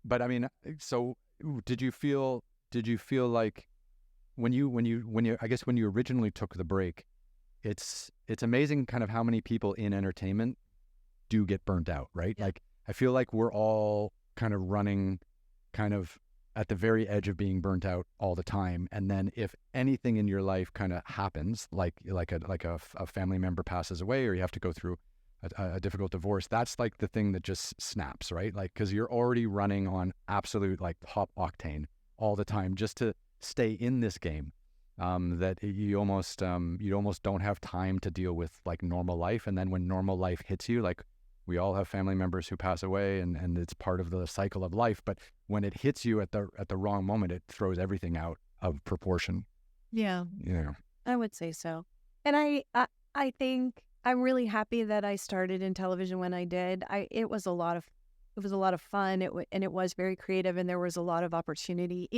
Speaker 1: But I mean, so did you feel like when you I guess when you originally took the break, it's amazing kind of how many people in entertainment do get burnt out, right?
Speaker 2: Yeah.
Speaker 1: Like I feel like we're all kind of running kind of at the very edge of being burnt out all the time. And then if anything in your life kind of happens, like a family member passes away, or you have to go through a difficult divorce, that's like the thing that just snaps, right? Like, because you're already running on absolute like top octane all the time just to stay in this game, that you almost don't have time to deal with like normal life. And then when normal life hits you, like we all have family members who pass away, and it's part of the cycle of life. But when it hits you at the wrong moment, it throws everything out of proportion.
Speaker 2: Yeah,
Speaker 1: Yeah.
Speaker 2: I would say so. And I think I'm really happy that I started in television when I did. It was a lot of fun. And it was very creative, and there was a lot of opportunity.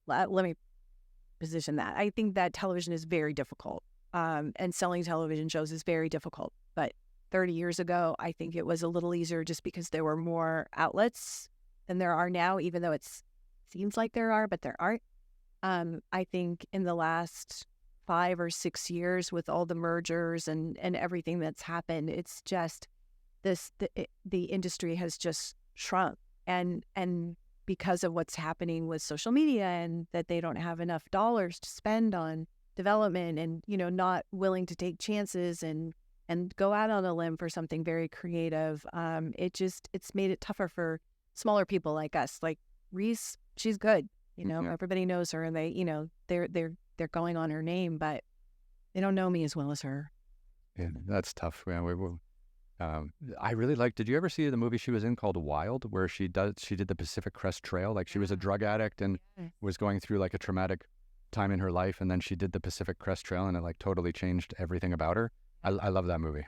Speaker 2: Let me position that. I think that television is very difficult, and selling television shows is very difficult. But 30 years ago, I think it was a little easier just because there were more outlets than there are now, even though it seems like there are, but there aren't. I think in the last 5 or 6 years, with all the mergers and everything that's happened, it's just the industry has just shrunk, and because of what's happening with social media, and that they don't have enough dollars to spend on development, and you know, not willing to take chances and go out on a limb for something very creative. It's made it tougher for smaller people like us. Like Reese, she's good. You know, everybody knows her, and they, you know, they're going on her name, but they don't know me as well as her.
Speaker 1: Yeah, that's tough. Yeah, I really like. Did you ever see the movie she was in called Wild, where she did the Pacific Crest Trail? Like she was a drug addict and was going through like a traumatic time in her life, and then she did the Pacific Crest Trail, and it like totally changed everything about her. I love that movie.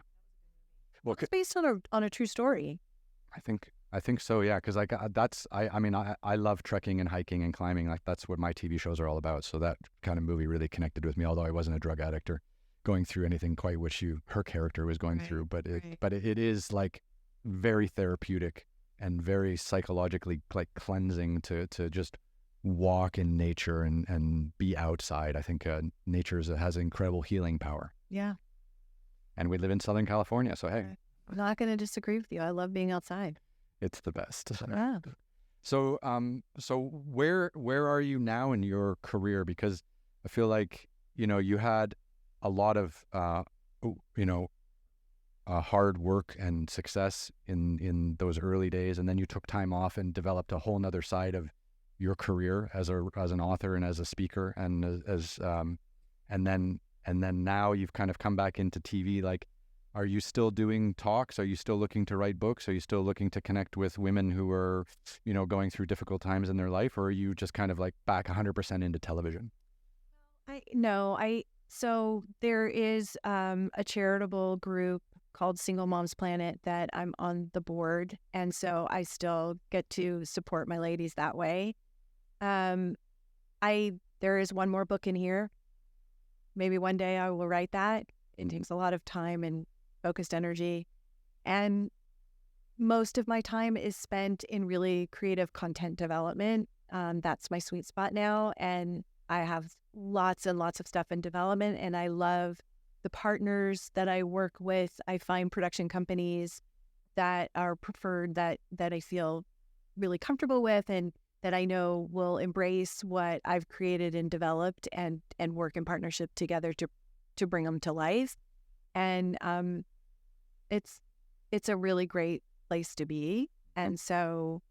Speaker 2: Well, it's based on a true story.
Speaker 1: I think so, yeah. Because like I mean I love trekking and hiking and climbing. Like that's what my TV shows are all about. So that kind of movie really connected with me. Although I wasn't a drug addict or going through anything quite what her character was going through, but it is like very therapeutic and very psychologically like cleansing to just walk in nature and be outside. I think nature has incredible healing power.
Speaker 2: Yeah.
Speaker 1: And we live in Southern California, so hey.
Speaker 2: I'm not going to disagree with you. I love being outside.
Speaker 1: It's the best.
Speaker 2: Yeah.
Speaker 1: So where are you now in your career? Because I feel like, you know, you had a lot of hard work and success in those early days, and then you took time off and developed a whole nother side of your career as an author and as a speaker, and and then now you've kind of come back into TV. Like, are you still doing talks? Are you still looking to write books? Are you still looking to connect with women who are, you know, going through difficult times in their life? Or are you just kind of like back 100% into television?
Speaker 2: So there is a charitable group called Single Moms Planet that I'm on the board. And so I still get to support my ladies that way. There is one more book in here. Maybe one day I will write that. It takes a lot of time and focused energy. And most of my time is spent in really creative content development. That's my sweet spot now. And I have lots and lots of stuff in development, and I love the partners that I work with. I find production companies that are preferred, that I feel really comfortable with, and that I know will embrace what I've created and developed, and work in partnership together to bring them to life. And it's a really great place to be. And so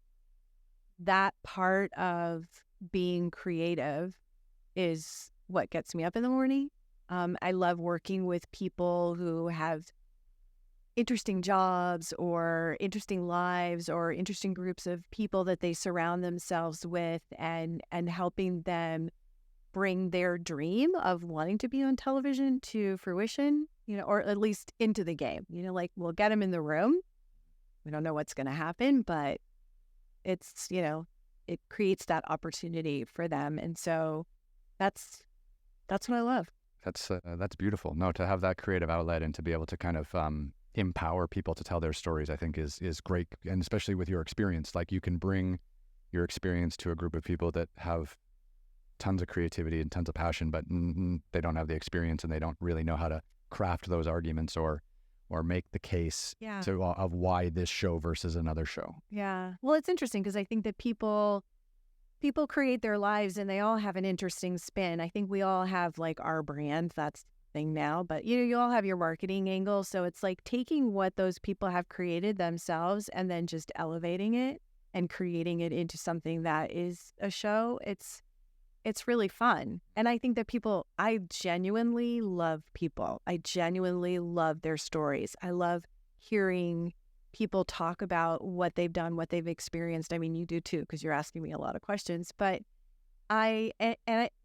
Speaker 2: that part of being creative is what gets me up in the morning. I love working with people who have interesting jobs or interesting lives or interesting groups of people that they surround themselves with, and helping them bring their dream of wanting to be on television to fruition, or at least into the game. Like, we'll get them in the room. We don't know what's going to happen, but it's, it creates that opportunity for them. And so that's what I love.
Speaker 1: That's beautiful. No, to have that creative outlet and to be able to kind of empower people to tell their stories, I think is great. And especially with your experience, like, you can bring your experience to a group of people that have tons of creativity and tons of passion, but they don't have the experience and they don't really know how to craft those arguments or make the case of why this show versus another show.
Speaker 2: Yeah. Well, it's interesting because I think that people create their lives and they all have an interesting spin. I think we all have like our brand. That's the thing now. But you all have your marketing angle. So it's like taking what those people have created themselves and then just elevating it and creating it into something that is a show. It's really fun. And I think that I genuinely love people. I genuinely love their stories. I love hearing people talk about what they've done, what they've experienced. I mean, you do too, because you're asking me a lot of questions. But I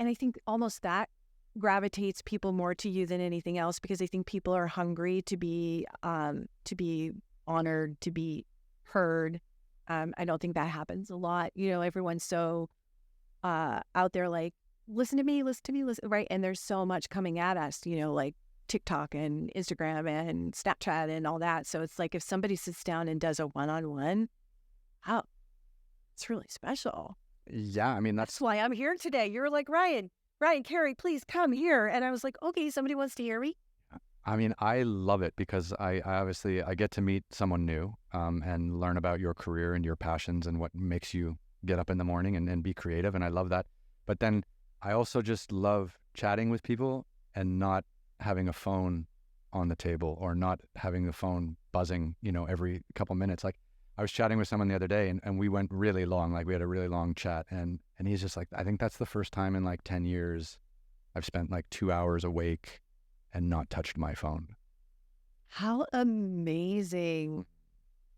Speaker 2: think almost that gravitates people more to you than anything else, because I think people are hungry to be honored, to be heard. I don't think that happens a lot. Everyone's so out there like, listen to me, right? And there's so much coming at us, like TikTok and Instagram and Snapchat and all that. So it's like, if somebody sits down and does a one-on-one, wow, it's really special.
Speaker 1: Yeah, I mean,
Speaker 2: that's why I'm here today. You're like, Ryan, Kerri, please come here. And I was like, okay, somebody wants to hear me.
Speaker 1: I mean, I love it because I obviously get to meet someone new and learn about your career and your passions and what makes you get up in the morning and be creative. And I love that. But then I also just love chatting with people and not having a phone on the table or not having the phone buzzing, every couple minutes. Like, I was chatting with someone the other day and we went really long, like we had a really long chat. And he's just like, I think that's the first time in like 10 years I've spent like 2 hours awake and not touched my phone.
Speaker 2: How amazing.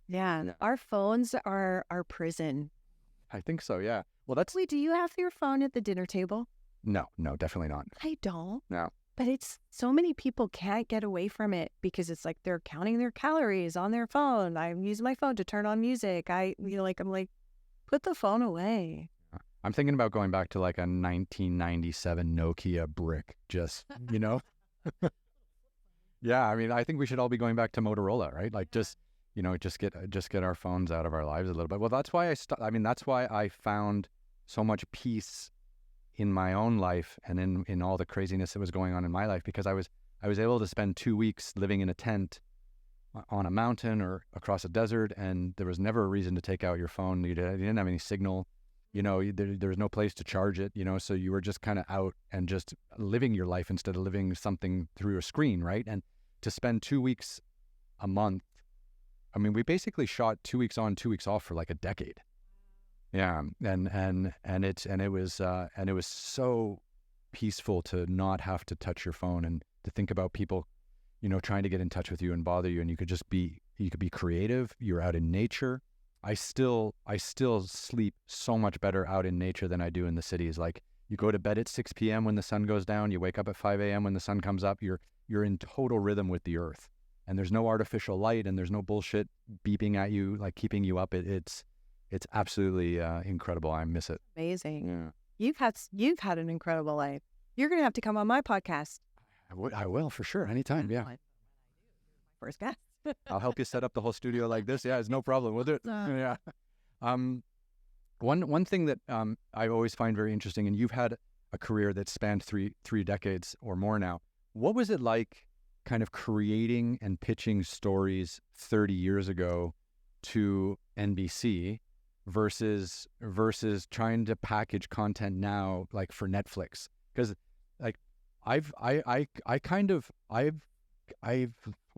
Speaker 2: Yeah. Our phones are our prison.
Speaker 1: I think so, yeah. Well,
Speaker 2: Wait, do you have your phone at the dinner table?
Speaker 1: No, definitely not.
Speaker 2: I don't.
Speaker 1: No.
Speaker 2: But it's so many people can't get away from it because it's like they're counting their calories on their phone. I use my phone to turn on music. I'm like, put the phone away.
Speaker 1: I'm thinking about going back to like a 1997 Nokia brick, just, Yeah, I mean, I think we should all be going back to Motorola, right? Like, just get our phones out of our lives a little bit. Well, that's why that's why I found so much peace in my own life and in all the craziness that was going on in my life, because I was able to spend 2 weeks living in a tent on a mountain or across a desert, and there was never a reason to take out your phone. You didn't have any signal, there was no place to charge it, so you were just kind of out and just living your life instead of living something through a screen, right? And to spend 2 weeks a month, I mean, we basically shot 2 weeks on, 2 weeks off for like a decade. Yeah, and it was so peaceful to not have to touch your phone and to think about people, trying to get in touch with you and bother you, and you could be creative. You're out in nature. I still sleep so much better out in nature than I do in the cities. Like, you go to bed at 6 p.m. when the sun goes down, you wake up at 5 a.m. when the sun comes up. You're in total rhythm with the earth, and there's no artificial light and there's no bullshit beeping at you, like keeping you up. It's absolutely incredible. I miss it.
Speaker 2: Amazing. Yeah. You've had an incredible life. You're going to have to come on my podcast.
Speaker 1: I will for sure. Anytime. Yeah.
Speaker 2: First guest.
Speaker 1: I'll help you set up the whole studio like this. Yeah, it's no problem. We'll do it. Yeah. One thing that I always find very interesting, and you've had a career that spanned three decades or more now. What was it like kind of creating and pitching stories 30 years ago to NBC versus trying to package content now, like for Netflix? Because like I've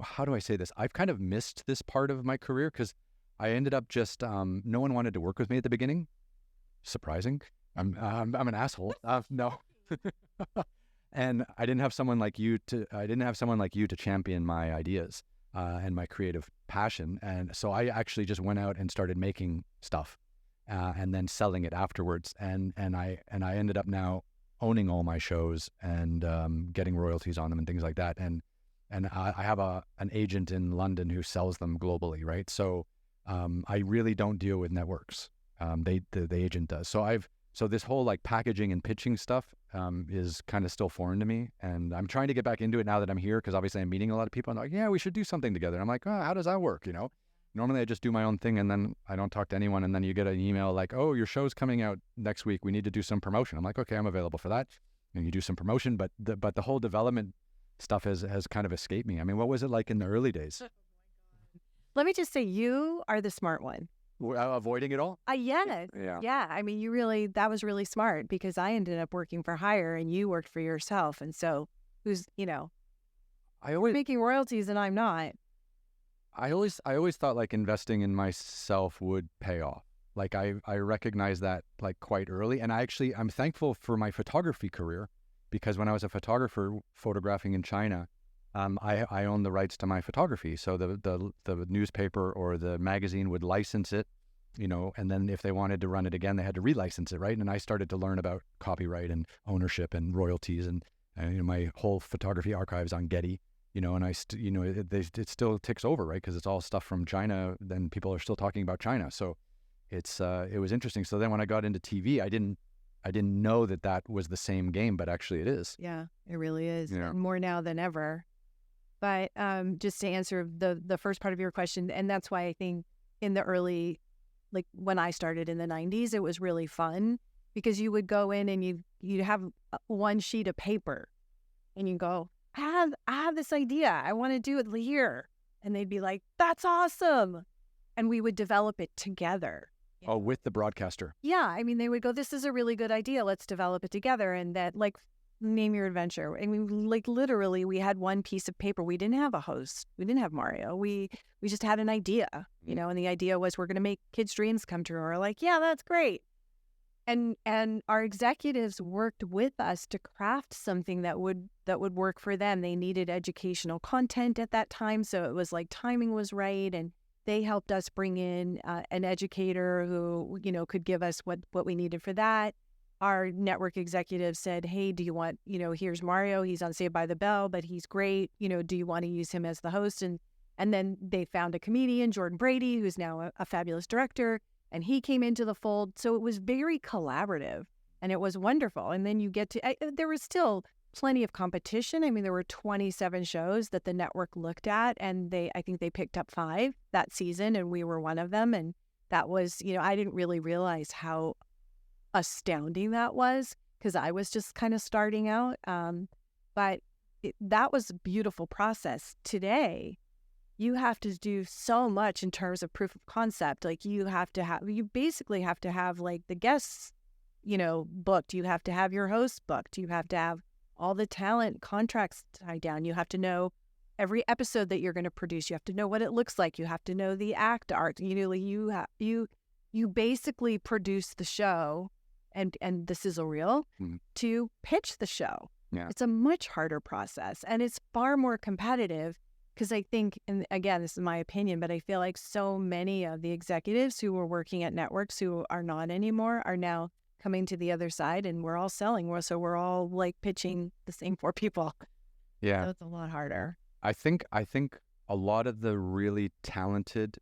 Speaker 1: how do I say this? I've kind of missed this part of my career because I ended up just no one wanted to work with me at the beginning. Surprising. I'm an asshole. No. And I didn't have someone like you to champion my ideas. and my creative passion. And so I actually just went out and started making stuff and then selling it afterwards. And I ended up now owning all my shows and getting royalties on them and things like that. And I have an agent in London who sells them globally, right? So I really don't deal with networks. The agent does. So this whole like packaging and pitching stuff is kind of still foreign to me. And I'm trying to get back into it now that I'm here, because obviously I'm meeting a lot of people and they're like, yeah, we should do something together. And I'm like, oh, how does that work? Normally I just do my own thing and then I don't talk to anyone. And then you get an email like, oh, your show's coming out next week. We need to do some promotion. I'm like, okay, I'm available for that. And you do some promotion, but the whole development stuff has kind of escaped me. I mean, what was it like in the early days?
Speaker 2: Let me just say, you are the smart one.
Speaker 1: Avoiding it all?
Speaker 2: Yes. Yeah. I mean, that was really smart, because I ended up working for hire and you worked for yourself. And so making royalties and I'm not.
Speaker 1: I always thought like investing in myself would pay off. Like I recognize that like quite early. And I'm thankful for my photography career, because when I was a photographer photographing in China, I owned the rights to my photography. So the newspaper or the magazine would license it, and then if they wanted to run it again, they had to relicense it, right? And I started to learn about copyright and ownership and royalties, and my whole photography archives on Getty, and it still ticks over, right? Because it's all stuff from China. Then people are still talking about China. So it was interesting. So then when I got into TV, I didn't know that was the same game, but actually it is.
Speaker 2: Yeah, it really is.
Speaker 1: Yeah.
Speaker 2: More now than ever. But just to answer the first part of your question, and that's why I think in the early, like when I started in the 90s, it was really fun, because you would go in and you'd have one sheet of paper and you go, I have this idea. I want to do it here. And they'd be like, that's awesome. And we would develop it together.
Speaker 1: Oh, with the broadcaster.
Speaker 2: Yeah. I mean, they would go, this is a really good idea. Let's develop it together. And that, like, name your adventure. I mean, like literally we had one piece of paper. We didn't have a host. We didn't have Mario. We just had an idea, and the idea was, we're going to make kids' dreams come true. We're like, yeah, that's great. And our executives worked with us to craft something that would work for them. They needed educational content at that time. So it was like timing was right. And they helped us bring in an educator who, could give us what we needed for that. Our network executive said, hey, do you want, here's Mario. He's on Saved by the Bell, but he's great. Do you want to use him as the host? And then they found a comedian, Jordan Brady, who's now a fabulous director, and he came into the fold. So it was very collaborative and it was wonderful. And then you get to, there was still plenty of competition. I mean, there were 27 shows that the network looked at, and I think they picked up 5 that season, and we were one of them. And that was, I didn't really realize how astounding that was, because I was just kind of starting out. But that was a beautiful process. Today, you have to do so much in terms of proof of concept. Like you basically have to have like the guests, booked. You have to have your host booked. You have to have all the talent contracts tied down. You have to know every episode that you're going to produce. You have to know what it looks like. You have to know the act art. You basically produce the show and the sizzle reel to pitch the show.
Speaker 1: Yeah.
Speaker 2: It's a much harder process, and it's far more competitive, because I think, and again, this is my opinion, but I feel like so many of the executives who were working at networks who are not anymore are now coming to the other side, and we're all selling. So we're all like pitching the same 4 people.
Speaker 1: Yeah.
Speaker 2: So it's a lot harder.
Speaker 1: I think a lot of the really talented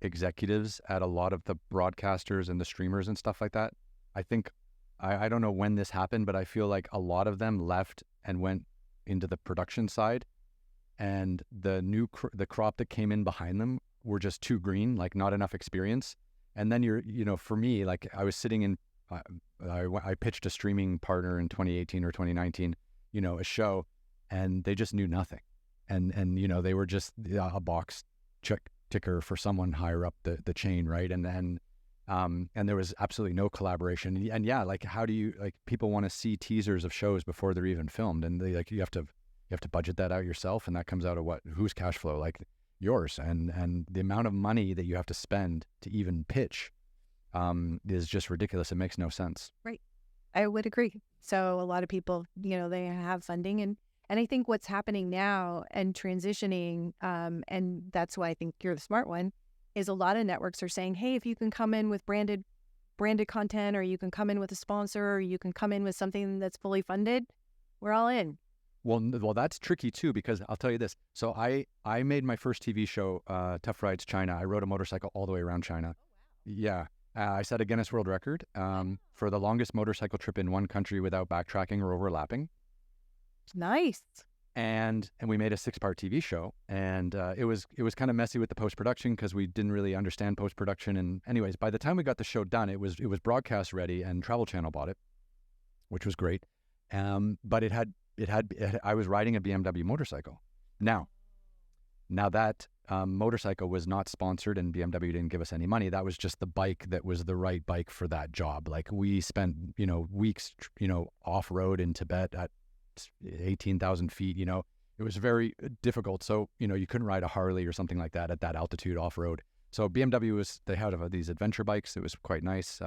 Speaker 1: executives at a lot of the broadcasters and the streamers and stuff like that, I don't know when this happened, but I feel like a lot of them left and went into the production side, and the crop that came in behind them were just too green, like not enough experience. And then for me, like I was sitting in, I pitched a streaming partner in 2018 or 2019, a show, and they just knew nothing. And they were just a box ticker for someone higher up the chain, right? And there was absolutely no collaboration. And yeah, like how do you, like, people want to see teasers of shows before they're even filmed, and they, like, you have to budget that out yourself, and that comes out of whose cash flow? Like yours. And the amount of money that you have to spend to even pitch is just ridiculous. It makes no sense.
Speaker 2: Right. I would agree. So a lot of people, they have funding, and And I think what's happening now and transitioning, and that's why I think you're the smart one, is a lot of networks are saying, hey, if you can come in with branded content, or you can come in with a sponsor, or you can come in with something that's fully funded, we're all in.
Speaker 1: Well, that's tricky too, because I'll tell you this. So I made my first TV show, Tough Rides China. I rode a motorcycle all the way around China. Yeah. I set a Guinness World Record for the longest motorcycle trip in one country without backtracking or overlapping.
Speaker 2: Nice.
Speaker 1: And we made a 6-part TV show, and it was kind of messy with the post-production because we didn't really understand post-production. And anyways, by the time we got the show done, it was broadcast ready, and Travel Channel bought it, which was great. But I was riding a BMW motorcycle. Now that motorcycle was not sponsored, and BMW didn't give us any money. That was just the bike that was the right bike for that job. Like, we spent, weeks, off-road in Tibet at 18,000 feet. It was very difficult. So, you couldn't ride a Harley or something like that at that altitude off-road. So BMW they had these adventure bikes. It was quite nice.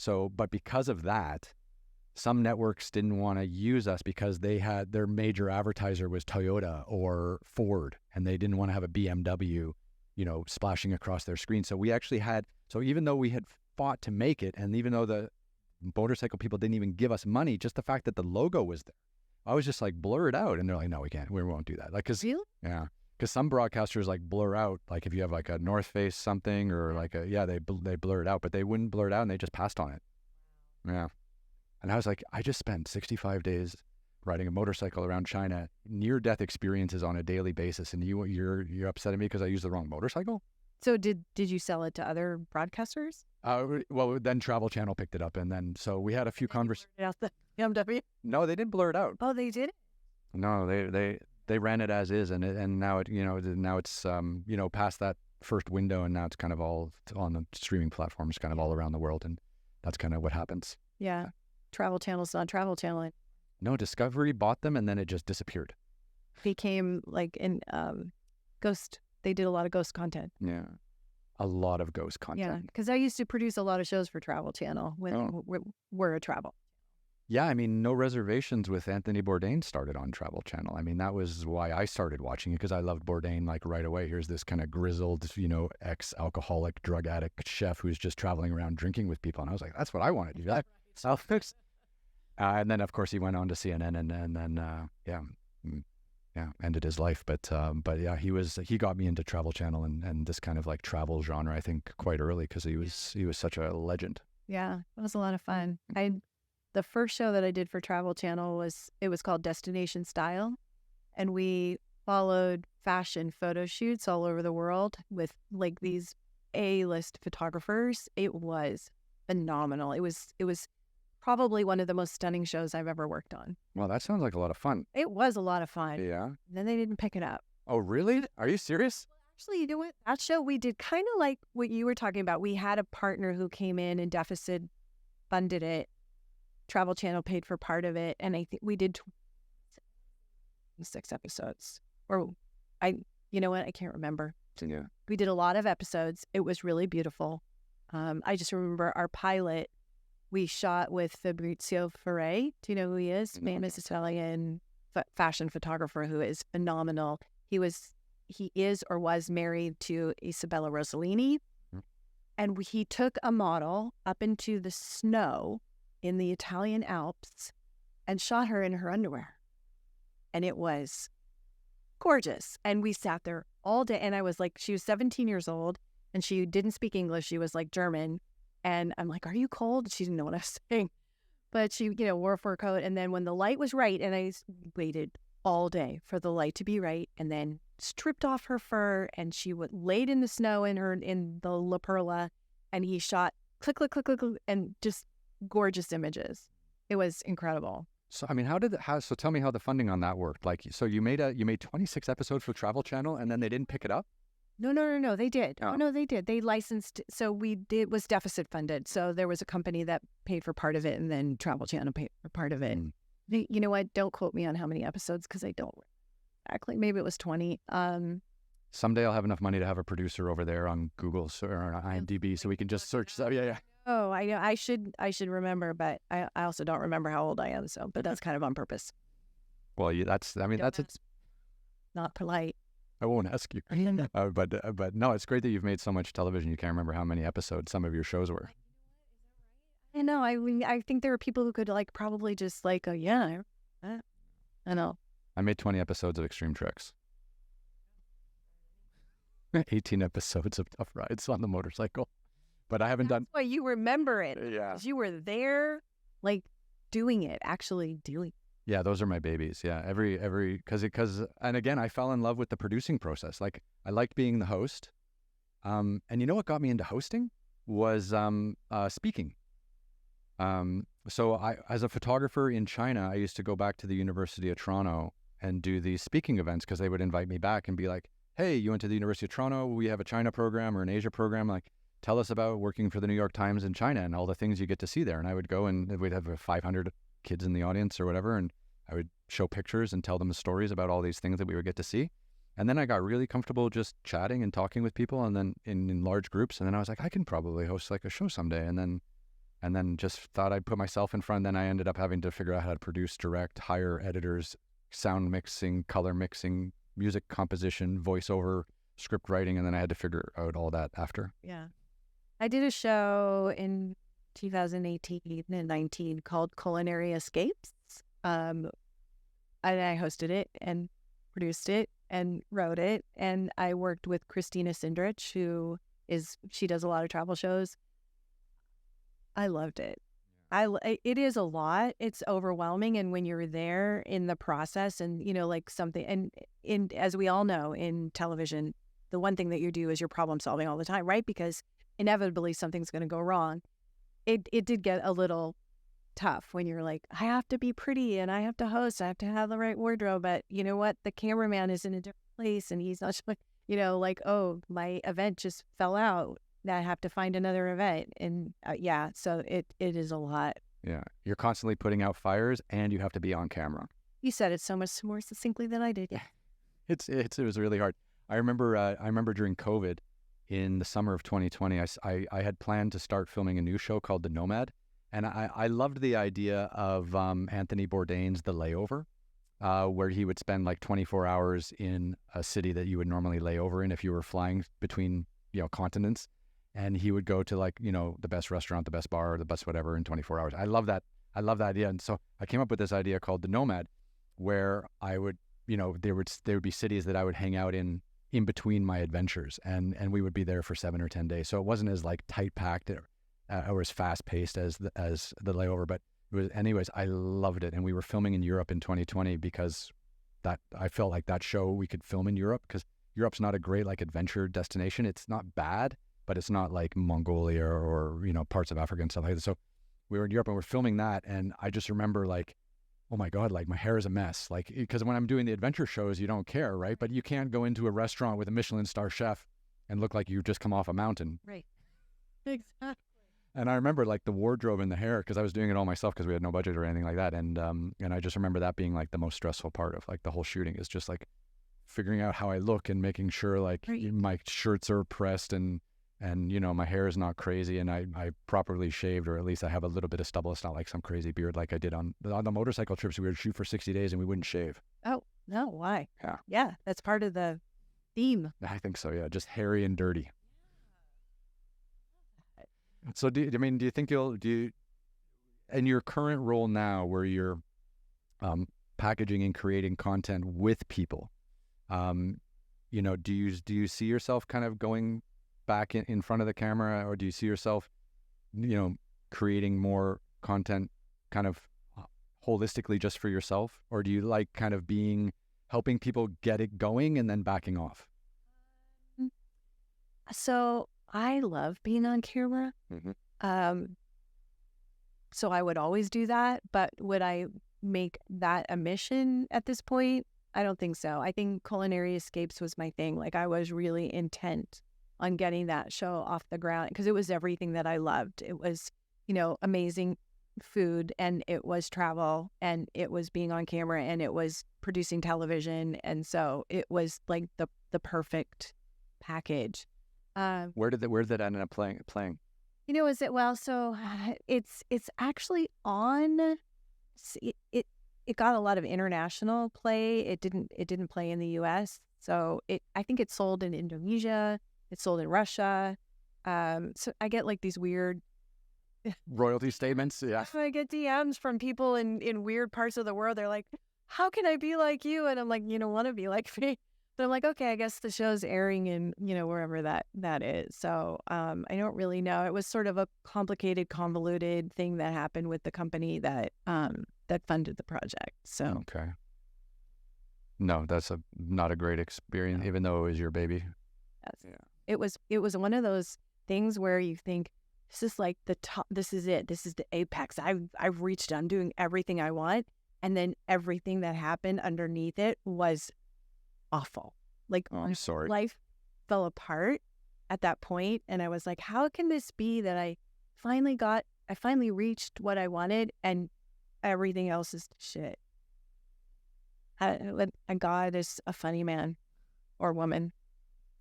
Speaker 1: But because of that, some networks didn't want to use us because they had their major advertiser was Toyota or Ford, and they didn't want to have a BMW, splashing across their screen. So we actually so even though we had fought to make it, and even though the motorcycle people didn't even give us money, just the fact that the logo was there, I was just like, blur it out. And they're like, no, we won't do that. Like,
Speaker 2: Really?
Speaker 1: Yeah. Because some broadcasters like blur out, like if you have like a North Face something or like they blur it out, but they wouldn't blur it out, and they just passed on it. Yeah. And I was like, I just spent 65 days riding a motorcycle around China, near-death experiences on a daily basis, and you're upset at me because I used the wrong motorcycle?
Speaker 2: So did you sell it to other broadcasters?
Speaker 1: Well, then Travel Channel picked it up, and then so we had a few conversations.
Speaker 2: Out the BMW?
Speaker 1: No, they didn't blur it out.
Speaker 2: Oh, they did?
Speaker 1: No, they ran it as is, and now it's past that first window, and now it's kind of all on the streaming platforms, kind of all around the world, and that's kind of what happens.
Speaker 2: Yeah. Travel Channel's not Travel Channel.
Speaker 1: No, Discovery bought them, and then it just disappeared.
Speaker 2: Became like in Ghost. They did a lot of Ghost content.
Speaker 1: Yeah, a lot of Ghost content.
Speaker 2: Yeah, because I used to produce a lot of shows for Travel Channel when we're a travel.
Speaker 1: Yeah, I mean, No Reservations with Anthony Bourdain started on Travel Channel. I mean, that was why I started watching it, because I loved Bourdain like right away. Here's this kind of grizzled, ex-alcoholic, drug addict chef who's just traveling around drinking with people. And I was like, that's what I want to do. I'll fix. And then, of course, he went on to CNN, and then ended his life. But yeah, he got me into Travel Channel and this kind of like travel genre, I think, quite early, because he was such a legend.
Speaker 2: Yeah, it was a lot of fun. The first show that I did for Travel Channel was called Destination Style, and we followed fashion photo shoots all over the world with like these A-list photographers. It was phenomenal. It was probably one of the most stunning shows I've ever worked on.
Speaker 1: Well, that sounds like a lot of fun.
Speaker 2: It was a lot of fun.
Speaker 1: Yeah.
Speaker 2: And then they didn't pick it up.
Speaker 1: Oh, really? Are you serious?
Speaker 2: Actually, you know what? That show we did kind of like what you were talking about. We had a partner who came in and deficit funded it. Travel Channel paid for part of it, and I think we did 6 episodes. You know what? I can't remember.
Speaker 1: Yeah.
Speaker 2: We did a lot of episodes. It was really beautiful. I just remember our pilot we shot with Fabrizio Ferre. Do you know who he is? Famous Italian fashion photographer who is phenomenal. He is or was married to Isabella Rossellini. And he took a model up into the snow in the Italian Alps and shot her in her underwear. And it was gorgeous. And we sat there all day. And I was like, she was 17 years old and she didn't speak English. She was like German. And I'm like, are you cold? She didn't know what I was saying. But she, wore a fur coat. And then when the light was right, and I waited all day for the light to be right, and then stripped off her fur, and she laid in the snow in the La Perla, and he shot click, click, click, click, click, and just gorgeous images. It was incredible.
Speaker 1: So, I mean, so tell me how the funding on that worked. Like, so you made 26 episodes for Travel Channel, and then they didn't pick it up?
Speaker 2: No, they did. Oh, no, they did. They licensed. So it was deficit funded. So there was a company that paid for part of it, and then Travel Channel paid for part of it. You know what? Don't quote me on how many episodes, because I don't exactly. Maybe it was 20.
Speaker 1: Someday I'll have enough money to have a producer over there on Google or on IMDb, so we can just search. Yeah.
Speaker 2: Oh, I know. I should remember, but I also don't remember how old I am. So, but that's kind of on purpose.
Speaker 1: Well, that's, I mean,
Speaker 2: Don't
Speaker 1: that's it.
Speaker 2: ask. Not polite.
Speaker 1: I won't ask you. But no, it's great that you've made so much television. You can't remember how many episodes some of your shows were.
Speaker 2: I know. I mean, I think there are people who could like probably just like, oh yeah, I know.
Speaker 1: I made 20 episodes of Extreme Tricks. 18 episodes of Tough Rides on the motorcycle. But I haven't done.
Speaker 2: That's why you remember it.
Speaker 1: Yeah.
Speaker 2: 'Cause you were there, like doing it, actually doing.
Speaker 1: Yeah, those are my babies. Yeah, because and again, I fell in love with the producing process. Like I liked being the host. And you know what got me into hosting was speaking. So as a photographer in China, I used to go back to the University of Toronto and do these speaking events because they would invite me back and be like, "Hey, you went to the University of Toronto. We have a China program or an Asia program. Like, tell us about working for the New York Times in China and all the things you get to see there." And I would go and we'd have 500 kids in the audience or whatever, and I would show pictures and tell them the stories about all these things that we would get to see. And then I got really comfortable just chatting and talking with people, and then in large groups. And then I was like, I can probably host like a show someday. And then just thought I'd put myself in front. Then I ended up having to figure out how to produce, direct, hire editors, sound mixing, color mixing, music composition, voiceover, script writing, and then I had to figure out all that after.
Speaker 2: Yeah. I did a show in 2018 and 19 called Culinary Escapes. And I hosted it and produced it and wrote it. And I worked with Christina Sindrich, she does a lot of travel shows. I loved it. It is a lot. It's overwhelming. And when you're there in the process and, like something, and as we all know in television, the one thing that you do is you're problem solving all the time, right? Because inevitably something's going to go wrong. It did get a little tough when you're like, I have to be pretty and I have to host, I have to have the right wardrobe. But you know what? The cameraman is in a different place and he's not, like, oh, my event just fell out. I have to find another event. And so it is a lot.
Speaker 1: Yeah. You're constantly putting out fires and you have to be on camera.
Speaker 2: You said it so much more succinctly than I did. Yeah.
Speaker 1: It was really hard. I remember during COVID in the summer of 2020, I had planned to start filming a new show called The Nomad. And I loved the idea of Anthony Bourdain's The Layover, where he would spend like 24 hours in a city that you would normally lay over in if you were flying between, continents. And he would go to like, the best restaurant, the best bar, the best whatever in 24 hours. I love that idea. And so I came up with this idea called The Nomad, where I would, there would be cities that I would hang out in between my adventures. And we would be there for 7 or 10 days. So it wasn't as like tight packed or as fast paced as the Layover, but it was, anyways, I loved it. And we were filming in Europe in 2020 because I felt like that show we could film in Europe because Europe's not a great like adventure destination. It's not bad, but it's not like Mongolia or parts of Africa and stuff like that. So we were in Europe and we're filming that, and I just remember like, oh my God, like my hair is a mess. Like, because when I'm doing the adventure shows, you don't care, right? But you can't go into a restaurant with a Michelin star chef and look like you just come off a mountain.
Speaker 2: Right. Exactly.
Speaker 1: And I remember like the wardrobe and the hair, because I was doing it all myself because we had no budget or anything like that. And I just remember that being like the most stressful part of like the whole shooting is just like figuring out how I look and making sure like my shirts are pressed and my hair is not crazy and I properly shaved, or at least I have a little bit of stubble. It's not like some crazy beard like I did on the motorcycle trips. We would shoot for 60 days and we wouldn't shave.
Speaker 2: Oh, no, why?
Speaker 1: Yeah.
Speaker 2: Yeah, that's part of the theme.
Speaker 1: I think so, yeah. Just hairy and dirty. So do you think in your current role now where you're packaging and creating content with people, do you see yourself kind of going back in front of the camera, or do you see yourself, creating more content kind of holistically just for yourself? Or do you like kind of helping people get it going and then backing off?
Speaker 2: So I love being on camera.
Speaker 1: Mm-hmm.
Speaker 2: So I would always do that, but would I make that a mission at this point? I don't think so. I think Culinary Escapes was my thing. Like I was really intent on getting that show off the ground because it was everything that I loved. It was, amazing food, and it was travel, and it was being on camera, and it was producing television. And so it was like the perfect package.
Speaker 1: Where did that end up playing?
Speaker 2: So it's actually on, it got a lot of international play. It didn't play in the U.S. So I think it sold in Indonesia. It sold in Russia. So I get like these weird
Speaker 1: royalty statements. Yeah.
Speaker 2: I get DMs from people in weird parts of the world. They're like, how can I be like you? And I'm like, you don't want to be like me. But I'm like, okay, I guess the show's airing in, wherever that is. So I don't really know. It was sort of a complicated, convoluted thing that happened with the company that funded the project. So
Speaker 1: Okay. No, that's not a great experience,
Speaker 2: No.
Speaker 1: even though it was your baby.
Speaker 2: yes.
Speaker 1: Yeah.
Speaker 2: It was one of those things where you think, this is like the top, this is it. This is the apex. I've reached. I'm doing everything I want. And then everything that happened underneath it was awful. Like,
Speaker 1: Oh, I'm sorry.
Speaker 2: life fell apart at that point, and I was like, how can this be that I finally reached what I wanted, and everything else is shit? And God is a funny man or woman.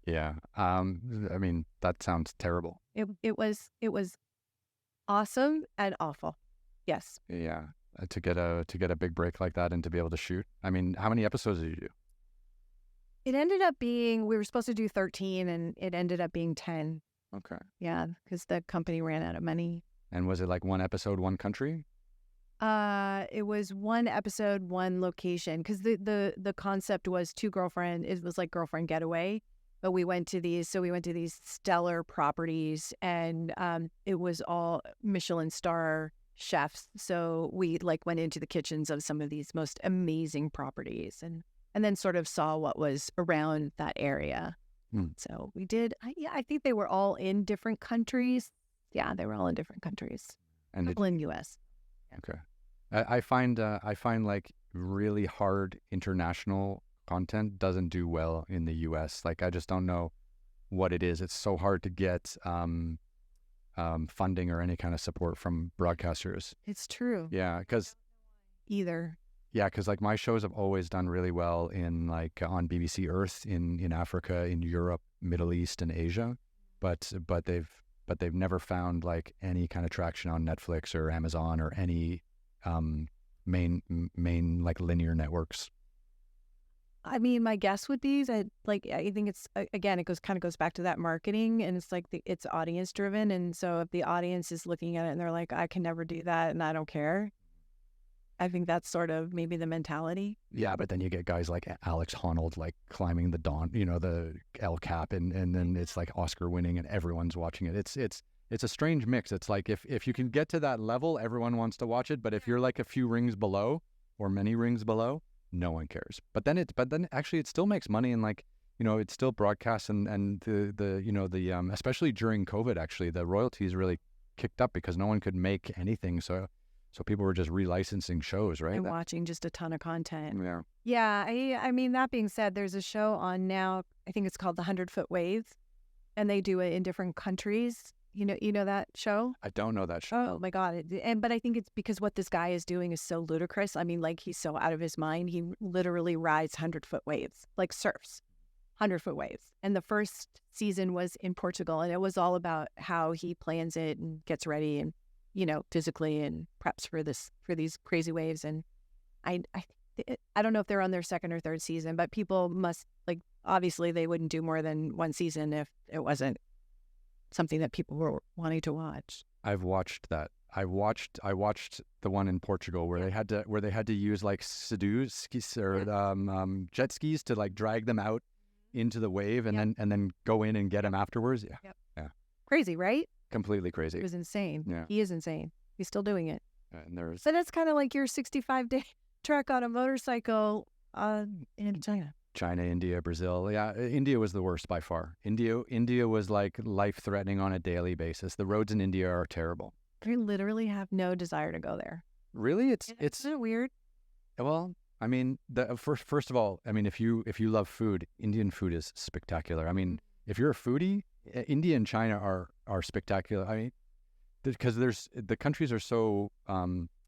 Speaker 1: Yeah. I mean, that sounds terrible.
Speaker 2: It was awesome and awful. Yes.
Speaker 1: Yeah. To get a big break like that and to be able to shoot. I mean, how many episodes did you do?
Speaker 2: It ended up being, we were supposed to do 13, and it ended up being 10.
Speaker 1: Okay.
Speaker 2: Yeah, because the company ran out of money.
Speaker 1: And was it like one episode, one country?
Speaker 2: It was one episode, one location, because the concept was two girlfriend. It was like girlfriend getaway, but we went to these stellar properties, and it was all Michelin star chefs. So we like went into the kitchens of some of these most amazing properties, and then sort of saw what was around that area. So we did. I think they were all in different countries. Yeah, they were all in different countries.
Speaker 1: And
Speaker 2: Couple in U.S.
Speaker 1: Okay. I find like really hard international content doesn't do well in the U.S. Like, I just don't know what it is. It's so hard to get funding or any kind of support from broadcasters.
Speaker 2: It's true.
Speaker 1: Yeah, because
Speaker 2: Either.
Speaker 1: like my shows have always done really well in like on BBC Earth in Africa, in Europe, Middle East, and Asia, but they've never found like any kind of traction on Netflix or Amazon or any main like linear networks.
Speaker 2: I mean, my guess would be that, like, I think it's, again, it goes back to that marketing, and it's like it's audience driven. And so if the audience is looking at it and they're like, I can never do that and I don't care, I think that's sort of maybe the mentality.
Speaker 1: Yeah, but then you get guys like Alex Honnold like climbing the the El Cap, and then it's like Oscar winning and everyone's watching it. It's a strange mix. It's like if you can get to that level, everyone wants to watch it. But if you're like a few rings below or many rings below, no one cares. But then actually it still makes money, and like, it still broadcasts, and the especially during COVID, actually the royalties really kicked up because no one could make anything. So people were just relicensing shows, right?
Speaker 2: And watching just a ton of content.
Speaker 1: Yeah.
Speaker 2: Yeah. I mean, that being said, there's a show on now, I think it's called The 100-Foot Wave, and they do it in different countries. You know that show?
Speaker 1: I don't know that show.
Speaker 2: Oh my God. But I think it's because what this guy is doing is so ludicrous. I mean, like, he's so out of his mind. He literally rides 100-foot waves, like surfs, 100-foot waves. And the first season was in Portugal, and it was all about how he plans it and gets ready and, physically and preps for these crazy waves. And I don't know if they're on their second or third season, but people must, like, obviously they wouldn't do more than one season if it wasn't something that people were wanting to watch.
Speaker 1: I've watched that. I watched the one in Portugal where they had to use like skis or jet skis to like drag them out into the wave and then go in and get them afterwards. Yeah.
Speaker 2: Yep.
Speaker 1: Yeah.
Speaker 2: Crazy, right?
Speaker 1: Completely crazy.
Speaker 2: It was insane.
Speaker 1: Yeah.
Speaker 2: He is insane. He's still doing it.
Speaker 1: And
Speaker 2: But it's kind of like your 65-day trek on a motorcycle in China.
Speaker 1: China, India, Brazil. Yeah, India was the worst by far. India was like life-threatening on a daily basis. The roads in India are terrible.
Speaker 2: I literally have no desire to go there.
Speaker 1: Really? It's
Speaker 2: Isn't it weird?
Speaker 1: Well, I mean, first of all, I mean, if you love food, Indian food is spectacular. I mean, if you're a foodie, India and China are spectacular. I mean, because the countries are so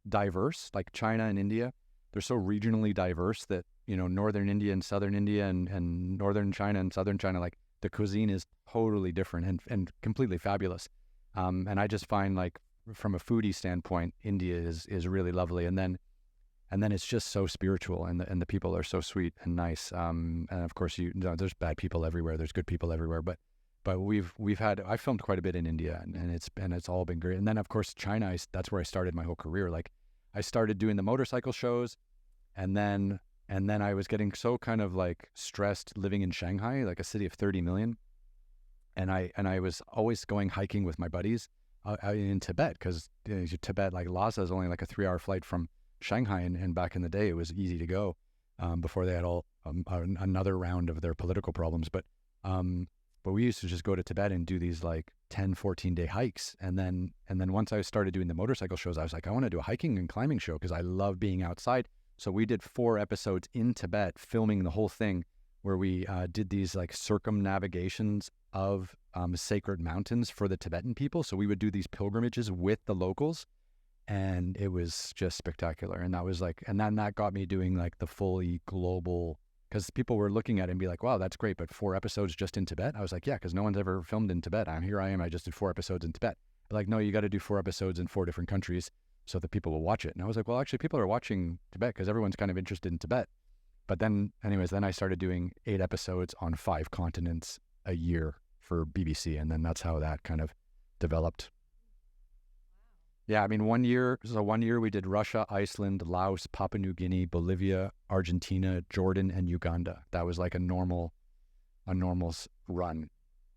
Speaker 1: diverse, like China and India. They're so regionally diverse that, northern India and southern India and northern China and southern China, like the cuisine is totally different and completely fabulous. And I just find, like, from a foodie standpoint, India is really lovely. And then And then it's just so spiritual, and the people are so sweet and nice. And of course, there's bad people everywhere. There's good people everywhere. But I filmed quite a bit in India, and it's all been great. And then of course China, that's where I started my whole career. Like I started doing the motorcycle shows, and then I was getting so kind of like stressed living in Shanghai, like a city of 30 million. And I was always going hiking with my buddies in Tibet, because Tibet, like Lhasa, is only like a 3-hour flight from Shanghai, and back in the day it was easy to go before they had all another round of their political problems. But we used to just go to Tibet and do these like 10-14 day hikes, and then once I started doing the motorcycle shows, I was like, I want to do a hiking and climbing show because I love being outside. So we did 4 episodes in Tibet, filming the whole thing, where we did these like circumnavigations of sacred mountains for the Tibetan people. So we would do these pilgrimages with the locals, and it was just spectacular. And that was like, and then that got me doing like the fully global, because people were looking at it and be like, wow, that's great, but 4 episodes just in Tibet? I was like, yeah, because no one's ever filmed in Tibet. Here I am, I just did 4 episodes in Tibet. But like, no, you got to do 4 episodes in 4 different countries so that people will watch it. And I was like, well, actually people are watching Tibet because everyone's kind of interested in Tibet. But then anyways, then I started doing 8 episodes on 5 continents a year for BBC. And then that's how that kind of developed. Yeah, I mean, one year we did Russia, Iceland, Laos, Papua New Guinea, Bolivia, Argentina, Jordan, and Uganda. That was like a normal run.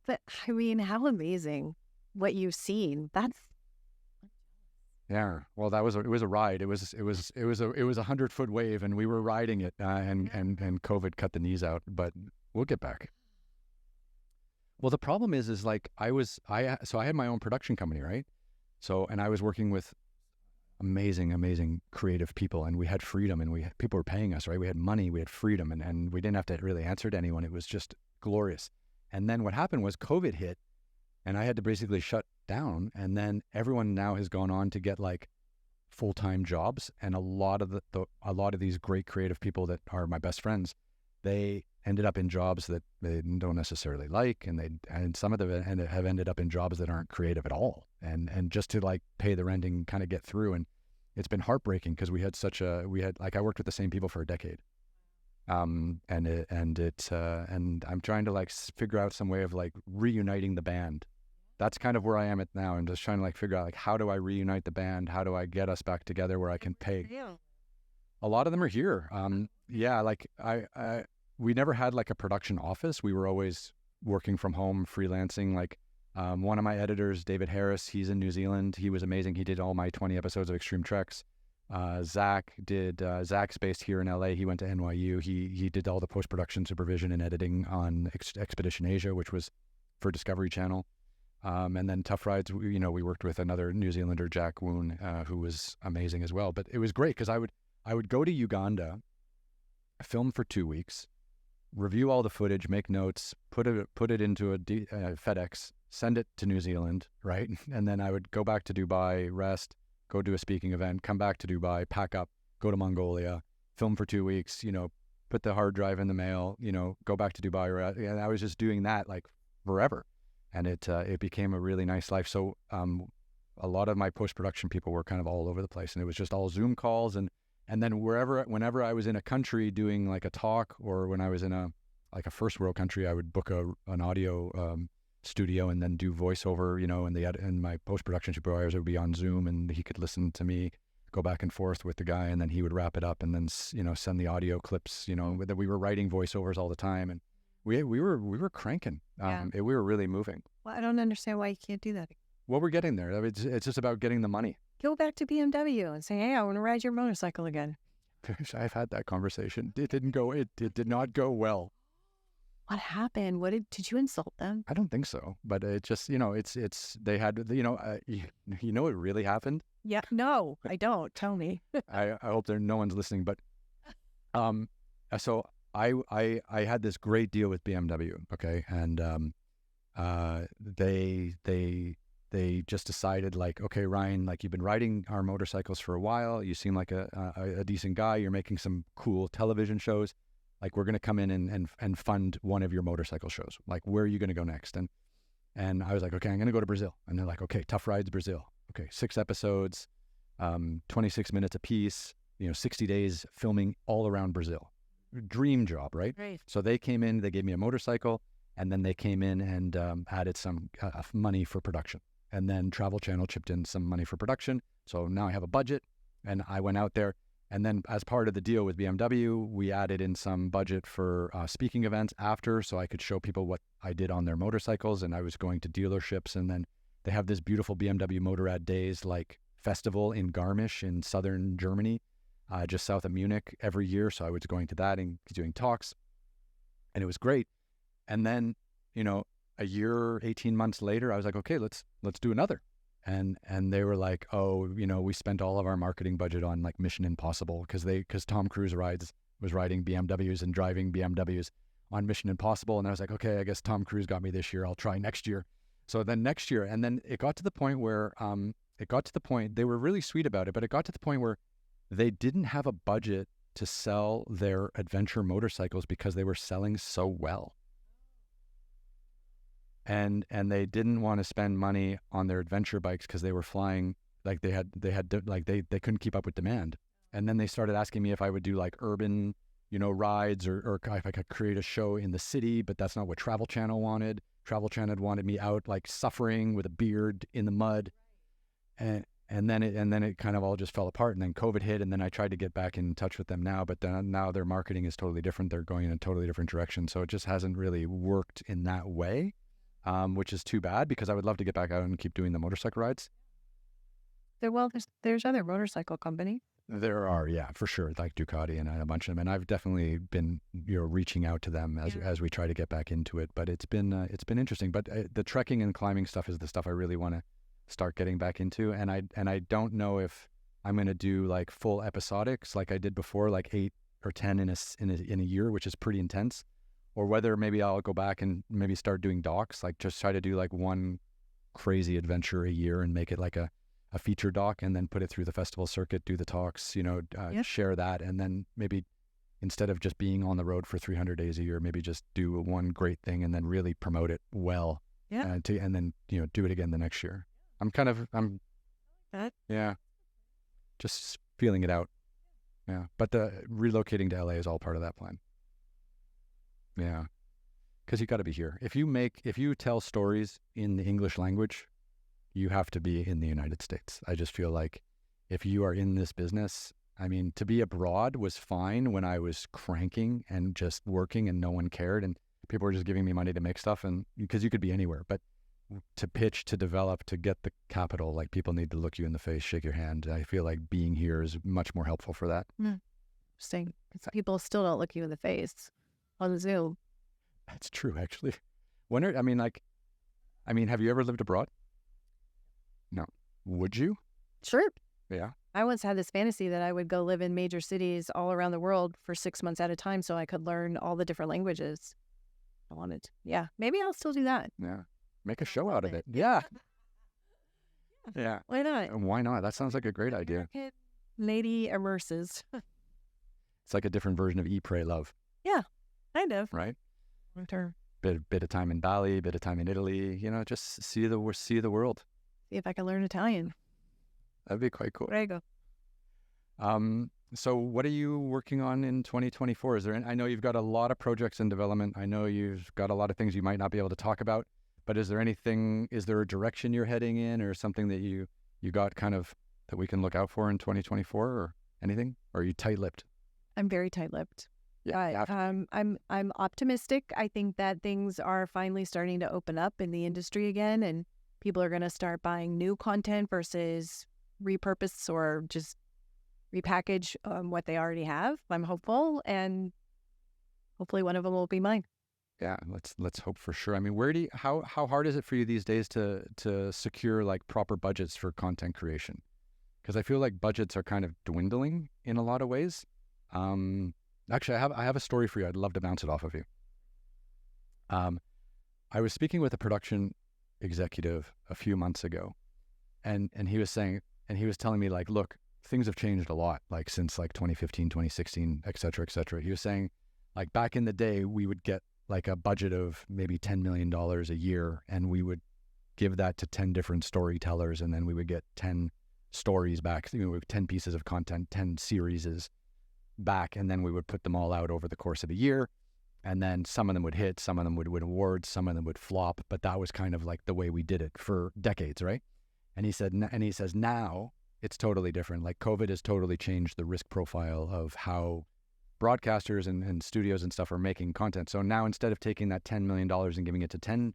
Speaker 2: But I mean, how amazing what you've seen. That's
Speaker 1: Yeah. Well, it was a ride. It was a 100-foot wave, and we were riding it, and COVID cut the knees out. But we'll get back. Well, the problem is like I had my own production company, right? So, and I was working with amazing creative people, and we had freedom, and people were paying us, right? We had money, we had freedom, and we didn't have to really answer to anyone. It was just glorious. And then what happened was COVID hit, and I had to basically shut down. And then everyone now has gone on to get like full-time jobs, and a lot of these great creative people that are my best friends, they ended up in jobs that they don't necessarily like, and some of them have ended up in jobs that aren't creative at all, and just to like pay the rent and kind of get through. And it's been heartbreaking because I worked with the same people for a decade, and I'm trying to like figure out some way of like reuniting the band. That's kind of where I am at now. I'm just trying to like figure out like, how do I reunite the band? How do I get us back together where I can pay?
Speaker 2: yeah.
Speaker 1: A lot of them are here. Yeah, like we never had like a production office. We were always working from home, freelancing. Like one of my editors, David Harris, he's in New Zealand. He was amazing. He did all my 20 episodes of Extreme Treks. Zach's based here in LA. He went to NYU. He did all the post-production supervision and editing on Expedition Asia, which was for Discovery Channel. And then Tough Rides, we worked with another New Zealander, Jack Woon, who was amazing as well. But it was great because I would go to Uganda, film for 2 weeks, review all the footage, make notes, put it into a FedEx, send it to New Zealand, right? And then I would go back to Dubai, rest, go do a speaking event, come back to Dubai, pack up, go to Mongolia, film for 2 weeks, put the hard drive in the mail, go back to Dubai. And I was just doing that like forever. And it became a really nice life. So a lot of my post-production people were kind of all over the place, and it was just all Zoom calls. And then whenever I was in a country doing like a talk, or when I was in a first world country, I would book an audio studio and then do voiceover, and my post-production supervisor would be on Zoom, and he could listen to me go back and forth with the guy, and then he would wrap it up and then, send the audio clips, that we were writing voiceovers all the time. And we were cranking. We were really moving.
Speaker 2: Well, I don't understand why you can't do that.
Speaker 1: Well, we're getting there. It's just about getting the money.
Speaker 2: Go back to BMW and say, hey, I want to ride your motorcycle again.
Speaker 1: I've had that conversation. It didn't go. It did not go well.
Speaker 2: What happened? Did you insult them?
Speaker 1: I don't think so. But it just, they had, what really happened?
Speaker 2: Yeah. No, I don't. Tell me.
Speaker 1: I hope no one's listening. But, so I had this great deal with BMW. Okay. And, they just decided like, okay, Ryan, like you've been riding our motorcycles for a while. You seem like a decent guy. You're making some cool television shows. Like we're going to come in and fund one of your motorcycle shows. Like, where are you going to go next? And I was like, okay, I'm going to go to Brazil. And they're like, okay, Tough Rides Brazil. Okay. 6 episodes, 26 minutes a piece. 60 days filming all around Brazil. Dream job, right?
Speaker 2: Right.
Speaker 1: So they came in, they gave me a motorcycle, and then they came in and added some money for production. And then Travel Channel chipped in some money for production. So now I have a budget, and I went out there. And then as part of the deal with BMW, we added in some budget for speaking events after, so I could show people what I did on their motorcycles. And I was going to dealerships, and then they have this beautiful BMW Motorrad Days like festival in Garmisch in southern Germany, just south of Munich every year. So I was going to that and doing talks, and it was great. And then, a year, 18 months later, I was like, okay, let's do another. And they were like, oh, we spent all of our marketing budget on like Mission Impossible because Tom Cruise was riding BMWs and driving BMWs on Mission Impossible. And I was like, okay, I guess Tom Cruise got me this year. I'll try next year. So then next year, and then it got to the point where they were really sweet about it, but it got to the point where they didn't have a budget to sell their adventure motorcycles because they were selling so well. And they didn't want to spend money on their adventure bikes because they were flying like they couldn't keep up with demand. And then they started asking me if I would do like urban, rides or if I could create a show in the city, but that's not what Travel Channel wanted. Travel Channel wanted me out like suffering with a beard in the mud. And then it kind of all just fell apart, and then COVID hit, and then I tried to get back in touch with them now, but then now their marketing is totally different. They're going in a totally different direction. So it just hasn't really worked in that way. Which is too bad because I would love to get back out and keep doing the motorcycle rides.
Speaker 2: There's other motorcycle company.
Speaker 1: There are, yeah, for sure, like Ducati and a bunch of them. And I've definitely been, reaching out to them as we try to get back into it. But it's been interesting. But the trekking and climbing stuff is the stuff I really want to start getting back into. And I don't know if I'm going to do like full episodics like I did before, like 8 or 10 in a year, which is pretty intense. Or whether maybe I'll go back and maybe start doing docs, like just try to do like one crazy adventure a year and make it like a feature doc, and then put it through the festival circuit, do the talks, share that. And then maybe instead of just being on the road for 300 days a year, maybe just do one great thing and then really promote it well.
Speaker 2: Yeah.
Speaker 1: And then, do it again the next year. Just feeling it out. Yeah. But the relocating to LA is all part of that plan. Yeah, because you got to be here. If you tell stories in the English language, you have to be in the United States. I just feel like if you are in this business, I mean, to be abroad was fine when I was cranking and just working and no one cared and people were just giving me money to make stuff, and because you could be anywhere. But to pitch, to develop, to get the capital, like people need to look you in the face, shake your hand. I feel like being here is much more helpful for that.
Speaker 2: Interesting. People still don't look you in the face on Zoom.
Speaker 1: That's true, actually. Have you ever lived abroad? No. Would you?
Speaker 2: Sure.
Speaker 1: Yeah.
Speaker 2: I once had this fantasy that I would go live in major cities all around the world for 6 months at a time so I could learn all the different languages I wanted. Yeah. Maybe I'll still do that.
Speaker 1: Yeah. Make a show out of it. Yeah. Yeah.
Speaker 2: Why not?
Speaker 1: Why not? That sounds like a great idea.
Speaker 2: Lady immerses.
Speaker 1: It's like a different version of Eat, Pray, Love.
Speaker 2: Yeah. Kind of.
Speaker 1: Right?
Speaker 2: Long term.
Speaker 1: Bit of time in Bali, bit of time in Italy, just see the world. See
Speaker 2: if I can learn Italian.
Speaker 1: That'd be quite cool.
Speaker 2: There you go.
Speaker 1: So what are you working on in 2024? I know you've got a lot of projects in development. I know you've got a lot of things you might not be able to talk about, but is there a direction you're heading in, or something that you got kind of that we can look out for in 2024, or anything? Or are you tight-lipped?
Speaker 2: I'm very tight-lipped.
Speaker 1: Yeah.
Speaker 2: I'm optimistic. I think that things are finally starting to open up in the industry again, and people are going to start buying new content versus repurpose or just repackage what they already have. I'm hopeful, and hopefully one of them will be mine.
Speaker 1: Yeah, let's hope for sure. I mean, how hard is it for you these days to secure like proper budgets for content creation? Because I feel like budgets are kind of dwindling in a lot of ways. Actually, I have a story for you. I'd love to bounce it off of you. I was speaking with a production executive a few months ago, and he was telling me like, look, things have changed a lot, like since like 2015, 2016, et cetera, et cetera. He was saying like back in the day, we would get like a budget of maybe $10 million a year, and we would give that to 10 different storytellers, and then we would get 10 stories back, 10 pieces of content, 10 series back, and then we would put them all out over the course of a year. And then some of them would hit, some of them would win awards, some of them would flop, but that was kind of like the way we did it for decades, right? And he says now it's totally different. Like COVID has totally changed the risk profile of how broadcasters and studios and stuff are making content. So now instead of taking that $10 million and giving it to 10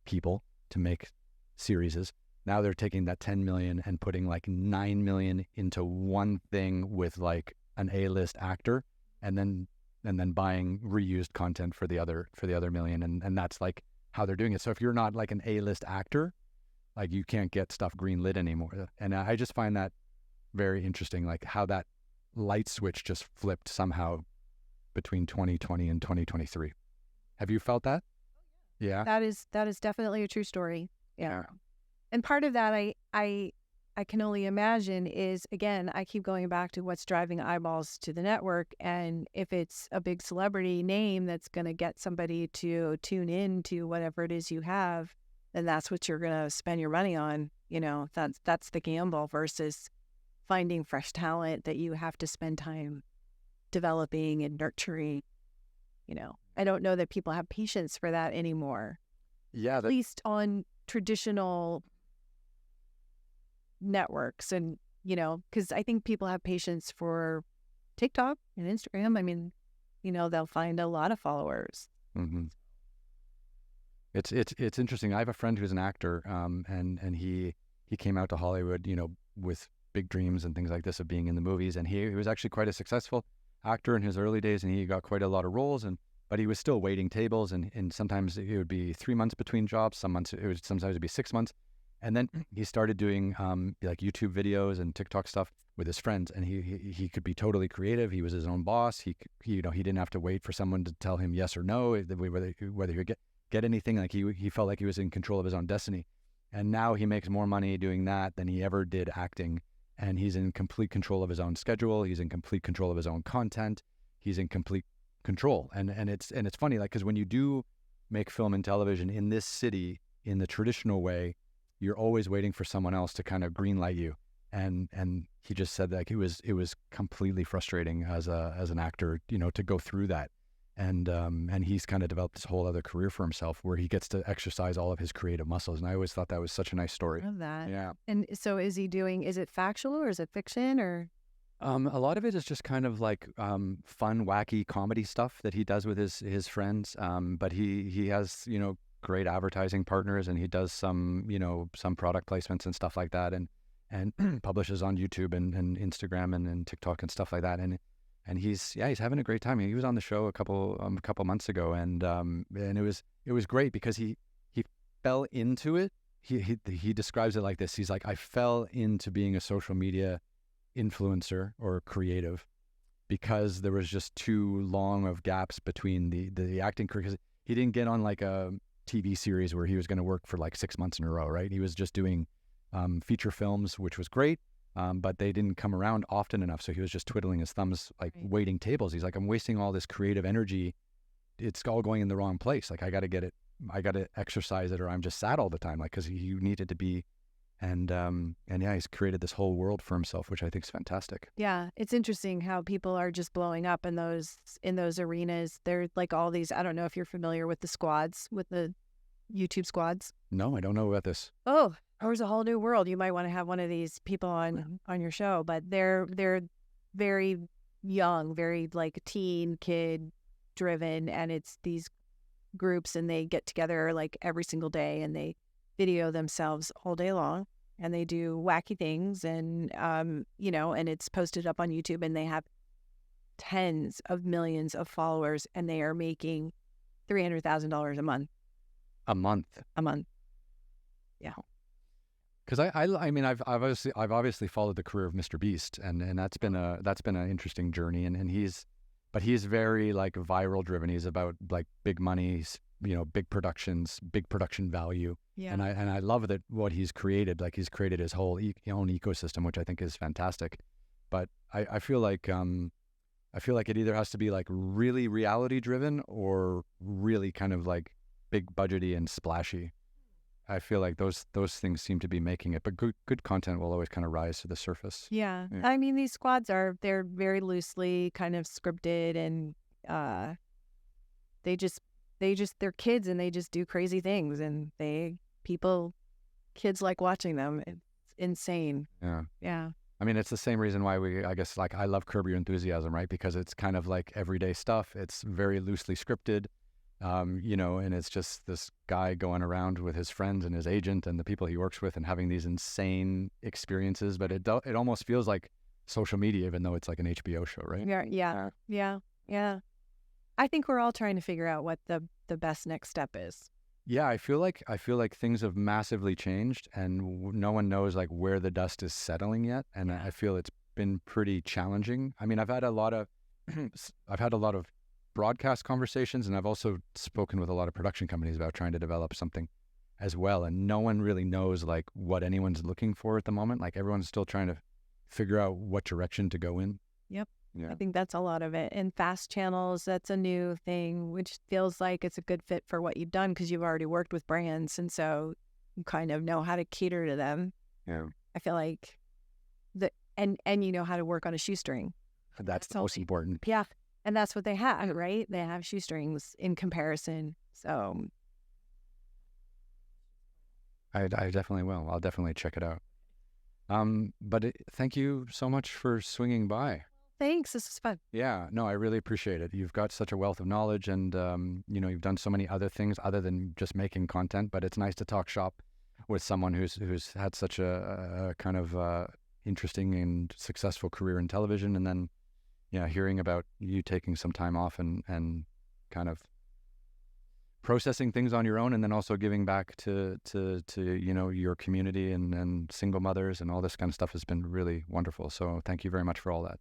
Speaker 1: people to make series, now they're taking that 10 million and putting like 9 million into one thing with like an A-list actor, and then buying reused content for the other million, and that's like how they're doing it. So if you're not like an A-list actor, like you can't get stuff greenlit anymore. And I just find that very interesting, like how that light switch just flipped somehow between 2020 and 2023. Have you felt that? Yeah.
Speaker 2: That is definitely a true story. Yeah. And part of that I can only imagine is, again, I keep going back to what's driving eyeballs to the network. And if it's a big celebrity name that's going to get somebody to tune in to whatever it is you have, then that's what you're going to spend your money on. That's the gamble versus finding fresh talent that you have to spend time developing and nurturing. I don't know that people have patience for that anymore.
Speaker 1: Yeah.
Speaker 2: At least on traditional networks, and because I think people have patience for TikTok and Instagram. I mean, they'll find a lot of followers.
Speaker 1: Mm-hmm. It's interesting. I have a friend who's an actor, and he came out to Hollywood, with big dreams and things like this of being in the movies, and he was actually quite a successful actor in his early days, and he got quite a lot of roles, but he was still waiting tables, and sometimes it would be 3 months between jobs, sometimes it'd be 6 months. And then he started doing like YouTube videos and TikTok stuff with his friends, and he could be totally creative. He was his own boss. He didn't have to wait for someone to tell him yes or no whether he would get anything. Like he felt like he was in control of his own destiny. And now he makes more money doing that than he ever did acting, and he's in complete control of his own schedule. He's in complete control of his own content. He's in complete control. And it's funny, like, because when you do make film and television in this city in the traditional way, you're always waiting for someone else to kind of greenlight you. And he just said that it was completely frustrating as an actor, to go through that. And he's kind of developed this whole other career for himself where he gets to exercise all of his creative muscles. And I always thought that was such a nice story.
Speaker 2: I love that.
Speaker 1: Yeah.
Speaker 2: And so is it factual or is it fiction or?
Speaker 1: A lot of it is just kind of like fun, wacky comedy stuff that he does with his friends. But he has, great advertising partners, and he does some product placements and stuff like that, and publishes on YouTube and Instagram and TikTok and stuff like that. And he's having a great time. He was on the show a couple months ago, and it was great because he fell into it. He describes it like this. He's like, I fell into being a social media influencer or creative because there was just too long of gaps between the acting career. Because he didn't get on like a TV series where he was going to work for like 6 months in a row, right? He was just doing feature films, which was great, but they didn't come around often enough. So he was just twiddling his thumbs, like waiting tables. He's like, I'm wasting all this creative energy. It's all going in the wrong place. Like I got to exercise it, or I'm just sad all the time. Like, because he needed to be, and yeah, he's created this whole world for himself, which I think is fantastic.
Speaker 2: Yeah, it's interesting how people are just blowing up in those arenas. They're like all these. I don't know if you're familiar with the squads, with the YouTube squads.
Speaker 1: No, I don't know about this.
Speaker 2: Oh, there's a whole new world. You might want to have one of these people on your show, but they're very young, very like teen kid driven, and it's these groups, and they get together like every single day, and they video themselves all day long, and they do wacky things, and and it's posted up on YouTube, and they have tens of millions of followers, and they are making $300,000 a month.
Speaker 1: A month.
Speaker 2: Yeah.
Speaker 1: Because I mean I've obviously followed the career of Mr. Beast, and that's been an interesting journey, and he's very like viral driven. He's about like big money, big productions, big production value.
Speaker 2: Yeah.
Speaker 1: And I love that what he's created. Like he's created his whole own ecosystem, which I think is fantastic. But I feel like it either has to be like really reality driven or really kind of like big budgety and splashy. I feel like those things seem to be making it, but good content will always kind of rise to the surface.
Speaker 2: Yeah.
Speaker 1: Yeah.
Speaker 2: I mean, these squads they're very loosely kind of scripted, and they're kids, and they just do crazy things, and kids like watching them. It's insane.
Speaker 1: Yeah.
Speaker 2: Yeah.
Speaker 1: I mean, it's the same reason why I guess, like, I love Curb Your Enthusiasm, right? Because it's kind of like everyday stuff. It's very loosely scripted, you know, and it's just this guy going around with his friends and his agent and the people he works with and having these insane experiences. But it almost feels like social media, even though it's like an HBO show, right?
Speaker 2: Yeah. I think we're all trying to figure out what the best next step is.
Speaker 1: Yeah, I feel like things have massively changed, and no one knows like where the dust is settling yet. And I feel it's been pretty challenging. I mean, I've had a lot of broadcast conversations, and I've also spoken with a lot of production companies about trying to develop something as well. And no one really knows like what anyone's looking for at the moment. Like, everyone's still trying to figure out what direction to go in.
Speaker 2: Yep.
Speaker 1: Yeah.
Speaker 2: I think that's a lot of it. And fast channels, that's a new thing, which feels like it's a good fit for what you've done because you've already worked with brands. And so you kind of know how to cater to them.
Speaker 1: Yeah.
Speaker 2: I feel like and you know how to work on a shoestring.
Speaker 1: That's the most important.
Speaker 2: Yeah. And that's what they have, right? They have shoestrings in comparison. So
Speaker 1: I definitely will. I'll definitely check it out. But thank you so much for swinging by.
Speaker 2: thanks. This was fun.
Speaker 1: Yeah, no, I really appreciate it. You've got such a wealth of knowledge, and you know, you've done so many other things other than just making content. But it's nice to talk shop with someone who's had such a kind of interesting and successful career in television, and then hearing about you taking some time off and kind of processing things on your own, and then also giving back to your community and single mothers and all this kind of stuff has been really wonderful. So thank you very much for all that.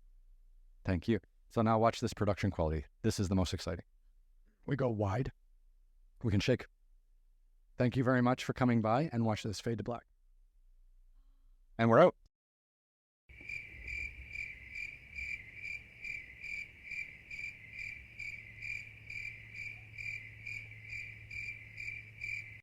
Speaker 1: Thank you. So now watch this production quality. This is the most exciting. We go wide. We can shake. Thank you very much for coming by, and watch this fade to black. And we're out.